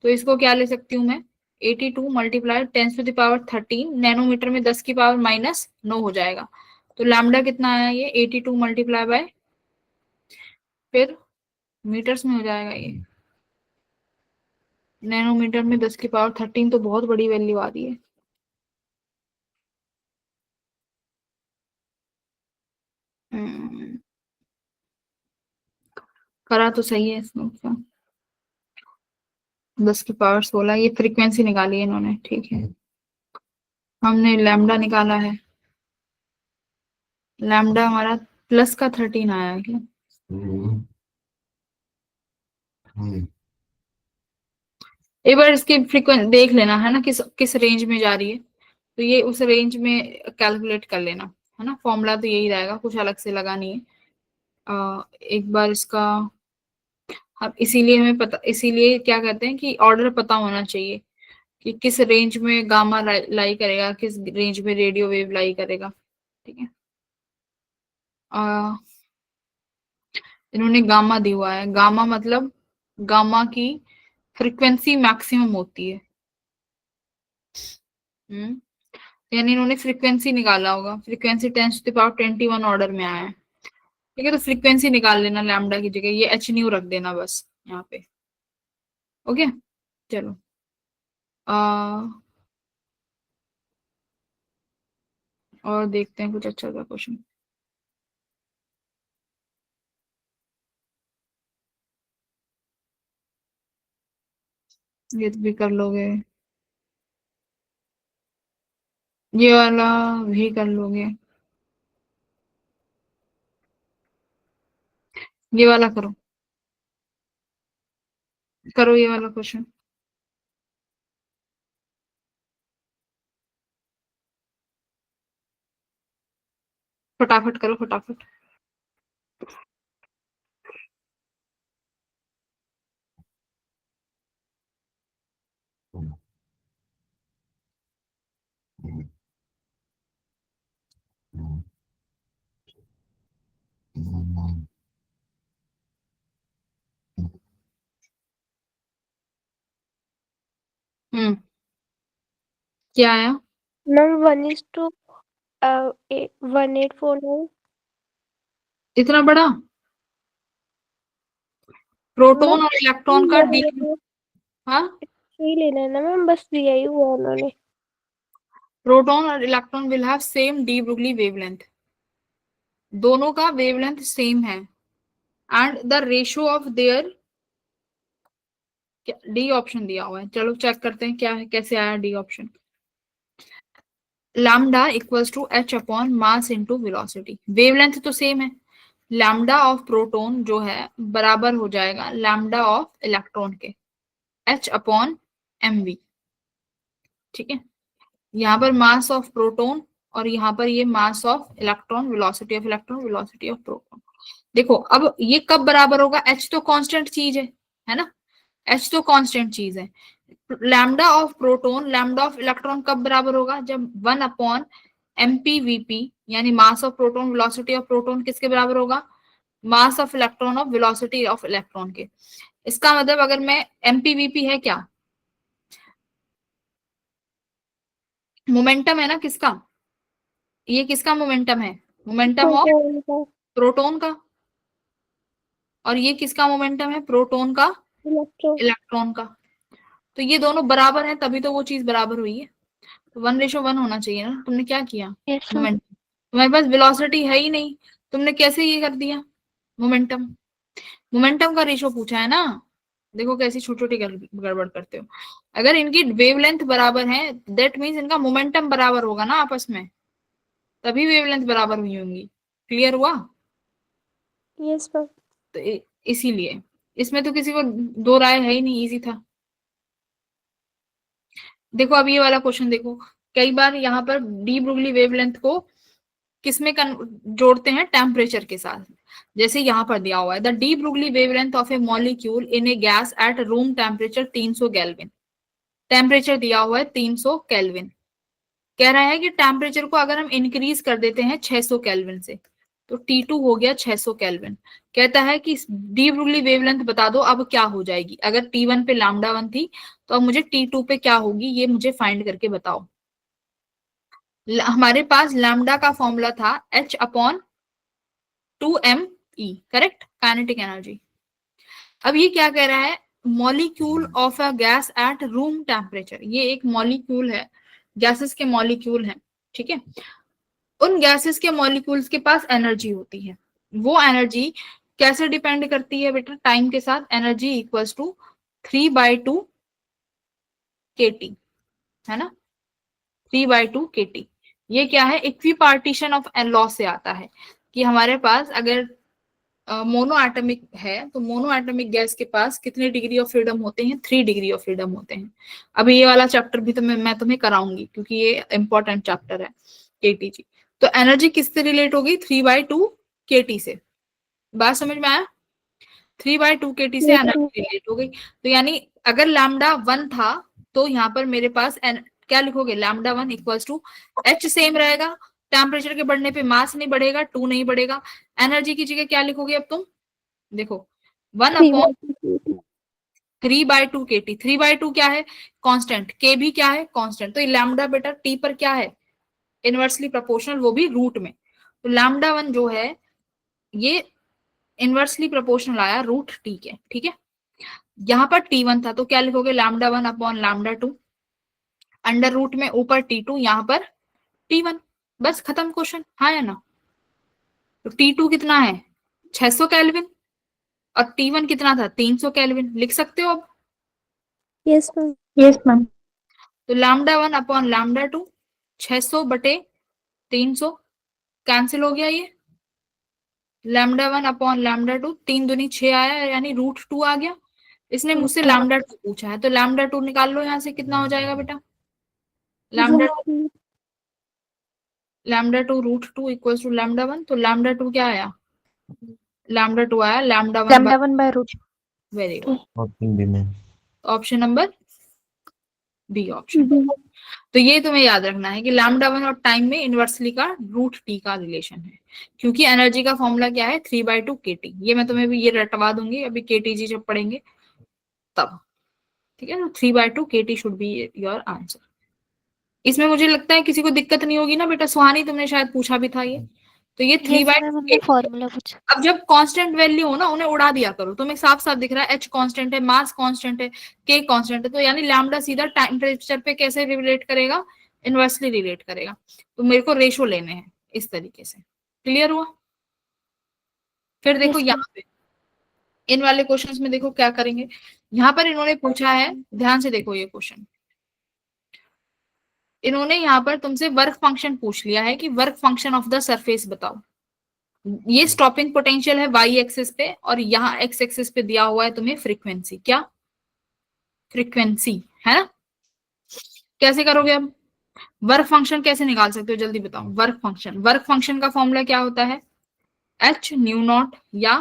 तो इसको क्या ले सकती हूँ मैं? 82 मल्टीप्लाई 10⁻13, नैनोमीटर में 10 की पावर -9 हो जाएगा। तो लैम्डा कितना आया? ये 82 मल्टीप्लाई बाय, फिर मीटर्स में हो जाएगा ये। नैनोमीटर में 10 की पावर 13 तो बहुत बड़ी वैल्यू आ रही है। करा तो सही है इसमें क्या, 10 की पावर 16, ये फ्रीक्वेंसी निकाली है इन्होंने, ठीक है। हमने लैम्डा निकाला है, लैम्डा हमारा प्लस का 13 आया है क्या? एक बार इसकी फ्रीक्वेंसी देख लेना है ना, किस किस रेंज में जा रही है, तो ये उस रेंज में कैलकुलेट कर लेना है ना। फॉर्मूला तो यही रहेगा, कुछ अलग से लगा नहीं है। एक बार इसका, हम इसीलिए हमें पता, इसीलिए क्या कहते हैं कि ऑर्डर पता होना चाहिए कि किस रेंज में गामा लाई करेगा, किस रेंज में रेडियो वेव लाई करेगा, ठीक है। इन्होंने गामा दिया हुआ है, गामा मतलब गामा की फ्रीक्वेंसी मैक्सिमम होती है। यानी इन्होंने फ्रीक्वेंसी निकाला होगा, फ्रीक्वेंसी 10⁻21 ऑर्डर में आया है, ठीक है। तो फ्रीक्वेंसी निकाल लेना लैम्डा की जगह, ये एच न्यू रख देना बस, यहाँ पे। ओके, चलो और देखते हैं कुछ अच्छा सा क्वेश्चन। ये तो भी कर लोगे, ये वाला भी कर लोगे, ये वाला करो, करो ये वाला क्वेश्चन, फटाफट करो फटाफट। क्या आया? मैम 1:1849। इतना बड़ा प्रोटोन और इलेक्ट्रॉन का डी। हाँ, थ्री लेना है ना मैम, बस दिया ही हुआ उन्होंने। प्रोटॉन और electron will have same D Broglie wavelength, दोनों का वेवलेंथ सेम है, and the ratio of their, D option दिया हुआ है, चलो चेक करते हैं क्या है, कैसे आया D option. Lambda equals to H upon mass into velocity, wavelength तो सेम है, लैम्डा ऑफ प्रोटॉन जो है बराबर हो जाएगा लैम्डा ऑफ इलेक्ट्रॉन के, एच अपॉन एम वी। ठीक है, यहाँ पर मास ऑफ प्रोटॉन और यहाँ पर ये mass of electron, velocity of proton. देखो अब ये कब बराबर होगा, एच तो कांस्टेंट चीज है ना, एच तो कांस्टेंट चीज है। Lambda of proton lambda of electron कब बराबर होगा, जब 1 अपॉन एमपीवीपी, यानी mass of proton velocity of proton किसके बराबर होगा, mass of electron of velocity of electron के। इसका मतलब अगर मैं, एमपीवीपी है क्या, मोमेंटम है ना किसका, ये किसका मोमेंटम है, मोमेंटम ऑफ प्रोटॉन का, प्रोटॉन का, और ये किसका मोमेंटम है, प्रोटॉन का इलेक्ट्रॉन। इलेक्ट्रॉन का। तो ये दोनों बराबर हैं तभी तो वो चीज बराबर हुई है, तो 1:1 होना चाहिए ना। तुमने क्या किया, यस मैम। मोमेंटम, तुम्हारे पास वेलोसिटी है ही नहीं, तुमने कैसे ये कर दिया मोमेंटम, मोमेंटम का रेशो पूछा है ना। देखो कैसी छोटी छोटी गड़बड़ करते हो। अगर इनकी वेवलेंथ बराबर है दैट मीन्स इनका मोमेंटम बराबर होगा ना आपस में, तभी वेवलेंथ बराबर हुई होंगी। क्लियर हुआ? Yes ma'am. तो इसीलिए इसमें तो किसी को दो राय है ही नहीं, इजी था। देखो अब ये वाला क्वेश्चन देखो, कई बार यहाँ पर डी ब्रोगली वेवलेंथ को किसमें जोड़ते हैं, टेम्परेचर के साथ। जैसे यहाँ पर दिया हुआ है the D Broglie wavelength of A molecule in A gas at room temperature 300 kelvin, temperature दिया हुआ है 300 केल्विन। कह रहा है कि टेम्परेचर को अगर हम इंक्रीज कर देते हैं 600 केल्विन से, तो T2 हो गया 600 केल्विन। कहता है कि डी ब्रोगली वेवलेंथ बता दो अब क्या हो जाएगी, अगर T1 पे लैम्डा 1 थी तो अब मुझे T2 पे क्या होगी, ये मुझे फाइंड करके बताओ। हमारे पास लैम्डा का फॉर्मूला था H upon 2m E, correct, kinetic energy. अब ये क्या कह रहा है, molecule of a gas at room temperature, ये एक मॉलिक्यूल है, गैसेस के मॉलिक्यूल हैं, ठीक है। उन गैसेस के मॉलिक्यूल्स के पास एनर्जी होती है, वो एनर्जी कैसे डिपेंड करती है बेटा, टाइम के साथ। एनर्जी इक्वल्स टू 3/2 kT, है ना, 3/2 kT। ये क्या है, इक्विपार्टीशन ऑफ लॉ से आता है कि हमारे पास अगर मोनो एटमिक है तो मोनो एटमिक गैस के पास कितने डिग्री ऑफ फ्रीडम होते हैं, 3 डिग्री ऑफ फ्रीडम होते हैं। अभी ये वाला चैप्टर भी तो मैं तुम्हें कराऊंगी क्योंकि ये इंपॉर्टेंट चैप्टर है, केटीजी। तो एनर्जी किससे रिलेट होगी, 3/2 kT से। बात समझ में आया, 3/2 kT से यस मैम। एनर्जी रिलेट हो गई। तो यानी अगर लैम्डा 1 था तो यहाँ पर मेरे पास क्या लिखोगे, lambda 1 equals to H same रहेगा, टेम्परेचर के बढ़ने पे मास नहीं बढ़ेगा, 2 नहीं बढ़ेगा। एनर्जी की जगह क्या लिखोगे अब तुम, देखो 1 अपॉन 3/2 kT। 3/2 क्या है, कांस्टेंट, के भी क्या है, कांस्टेंट। तो लैम्डा बेटा टी पर क्या है, इनवर्सली प्रोपोर्शनल, वो भी रूट में। तो लैम्डा 1 जो है ये इनवर्सली प्रोपोर्शनल आया रूट टी के, ठीक है। यहाँ पर T1 था तो क्या लिखोगे, λ1 अपॉन λ2, अंडर रूट में ऊपर T2, यहाँ पर T1, बस खत्म क्वेश्चन, हाँ या ना। तो T2 कितना है 600 केल्विन और T1 कितना था 300 केल्विन, लिख सकते हो अब। Yes ma'am. Yes, ma'am. तो λ1 अपॉन λ2 600 बटे 300 कैंसिल हो गया, ये λ1 अपॉन λ2 3 दूनी 6 आया, यानी √2 आ गया। इसने मुझसे λ2 पूछा है तो λ2 निकाल लो, यहाँ से कितना हो जाएगा बेटा, λ2 √2 इक्वल्स टू λ1, तो λ2 क्या आया, λ2 आया λ1 Lambda 1 by root. Very good, option B में। Option number B option. तो ये तुम्हें याद रखना है कि λ1 और टाइम में इनवर्सली का √t का रिलेशन है, क्योंकि एनर्जी का फॉर्मूला क्या है 3/2 kT। ये मैं तुम्हें भी ये रटवा दूंगी अभी kTg जब पढ़ेंगे तब, ठीक है ना। 3/2 kT should be your answer. इसमें मुझे लगता है किसी को दिक्कत नहीं होगी ना बेटा, सुहानी तुमने शायद पूछा भी था ये, तो ये 3/2 हमने फॉर्मूला पूछा। अब जब कांस्टेंट वैल्यू हो ना उन्हें उड़ा दिया करो, तुम्हें साफ साफ दिख रहा है h कांस्टेंट है, मास कांस्टेंट है, k कांस्टेंट है, तो यानी लैम्डा सीधा टाइम टेम्परेचर पे कैसे रिलेट करेगा, इनवर्सली रिलेट करेगा। तो मेरे को रेशो लेने हैं इस तरीके से, क्लियर हुआ। फिर देखो Yes, यहाँ पे इन वाले क्वेश्चंस में देखो क्या करेंगे। यहाँ पर इन्होंने पूछा है, ध्यान से देखो ये क्वेश्चन, इन्होंने यहाँ पर तुमसे वर्क फंक्शन पूछ लिया है कि work function of the surface बताओ। ये स्टॉपिंग पोटेंशियल है y एक्सिस पे और यहाँ x एक्सिस पे दिया हुआ है तुम्हें फ्रीक्वेंसी, क्या फ्रीक्वेंसी है ना। कैसे करोगे अब, वर्क फंक्शन कैसे निकाल सकते हो जल्दी बताओ। वर्क फंक्शन का फॉर्मूला क्या होता है, h न्यू नॉट या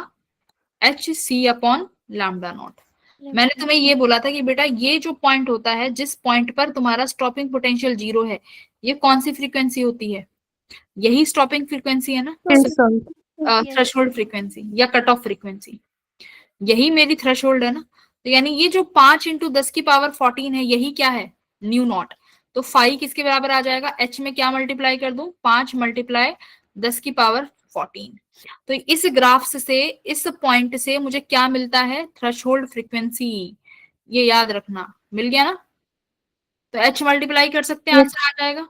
h c upon lambda naught. मैंने तुम्हें ये बोला था कि बेटा ये जो पॉइंट होता है जिस पॉइंट पर तुम्हारा स्टॉपिंग पोटेंशियल 0 है, ये कौन सी फ्रीक्वेंसी होती है, यही स्टॉपिंग फ्रीक्वेंसी है ना, Yes, sir. थ्रेशोल्ड फ्रीक्वेंसी या कट ऑफ फ्रीक्वेंसी, यही मेरी थ्रेशोल्ड है ना। तो यानी ये जो 5 × 10⁻14 है, यही क्या है न्यू नॉट। तो फाई किसके बराबर आ जाएगा, h में क्या मल्टीप्लाई कर दूं, 5 × 10⁻14। तो इस ग्राफ से इस पॉइंट से मुझे क्या मिलता है, थ्रेशोल्ड फ्रीक्वेंसी, ये याद रखना, मिल गया ना। तो h मल्टीप्लाई कर सकते हैं, आंसर आ जाएगा।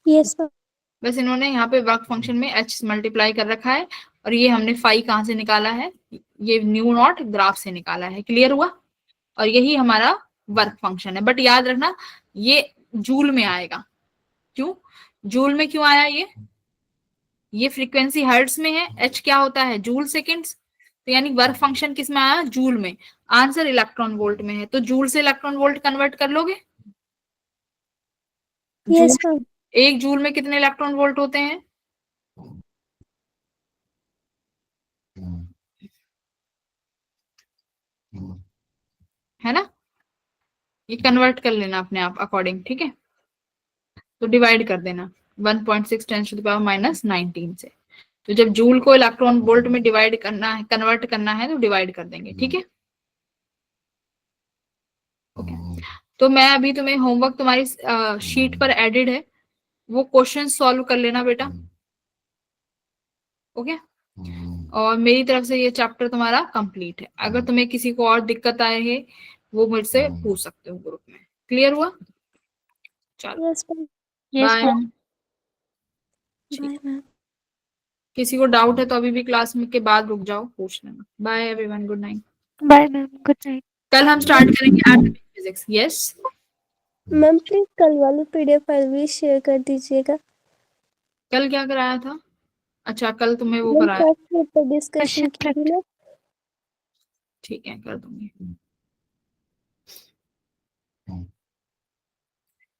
Yes ma'am. बस इन्होंने यहाँ पे वर्क फंक्शन में h मल्टीप्लाई कर रखा है और ये हमने फाई कहाँ से निकाला है, ये न्यू नॉट ग्राफ से निकाला है, क्लियर हुआ। और यही हमारा वर्क फंक्शन है, बट याद रखना ये जूल में आएगा। क्यों जूल में क्यों आया, ये फ्रीक्वेंसी हर्ट्ज में है, h क्या होता है जूल सेकेंड्स, तो यानी वर्क फंक्शन किस में आया, जूल में। आंसर इलेक्ट्रॉन वोल्ट में है, तो जूल से इलेक्ट्रॉन वोल्ट कन्वर्ट कर लोगे। Yes ma'am. 1 जूल में कितने इलेक्ट्रॉन वोल्ट होते हैं, है ना। ये कन्वर्ट कर लेना अपने आप अकॉर्डिंग, ठीक है। तो डिवाइड कर देना 1.6 × 10⁻19 से। तो जब जूल को इलेक्ट्रॉन वोल्ट में डिवाइड करना है, कन्वर्ट करना है, तो डिवाइड कर देंगे, ठीक है। ओके तो मैं अभी तुम्हें होमवर्क तुम्हारी शीट पर एडेड है, वो क्वेश्चन सॉल्व कर लेना बेटा, ओके। और मेरी तरफ से ये चैप्टर तुम्हारा कंप्लीट है। अगर तुम्हें किसी को और दिक्कत आए है वो मुझसे पूछ सकते हो ग्रुप में, क्लियर हुआ। चलो yes ma'am. Yes, bye. ma'am. Bye ma'am. किसी को डाउट है तो अभी भी क्लास में के बाद रुक जाओ, पूछ लेना। Bye everyone, good night. Bye, ma'am. Good night. कल हम स्टार्ट करेंगे atomic physics. Yes ma'am please कल वाली पीडीएफ फाइल भी शेयर कर दीजिएगा। कल क्या कराया था, अच्छा कल तुम्हें वो मैम कराया, फर्स्ट पेपर डिस्कशन Question की थी ना। ठीक है कर दूंगी।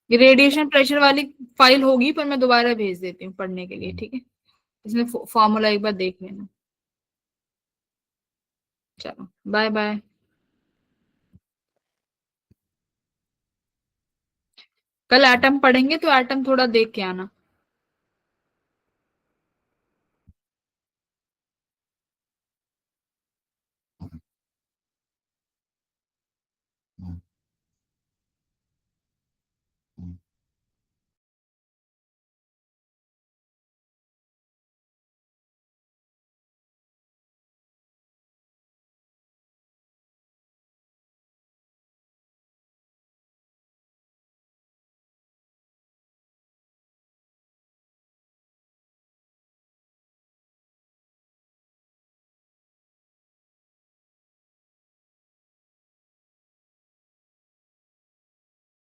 ये रेडिएशन प्रेशर वाली फाइल होगी पर मैं दोबारा भेज देती हूँ पढ़ने के लिए, ठीक है। इसमें फॉर्मूला एक बार देख लेना। चलो बाय बाय। कल एटम पढ़ेंगे तो एटम थोड़ा देख के आना।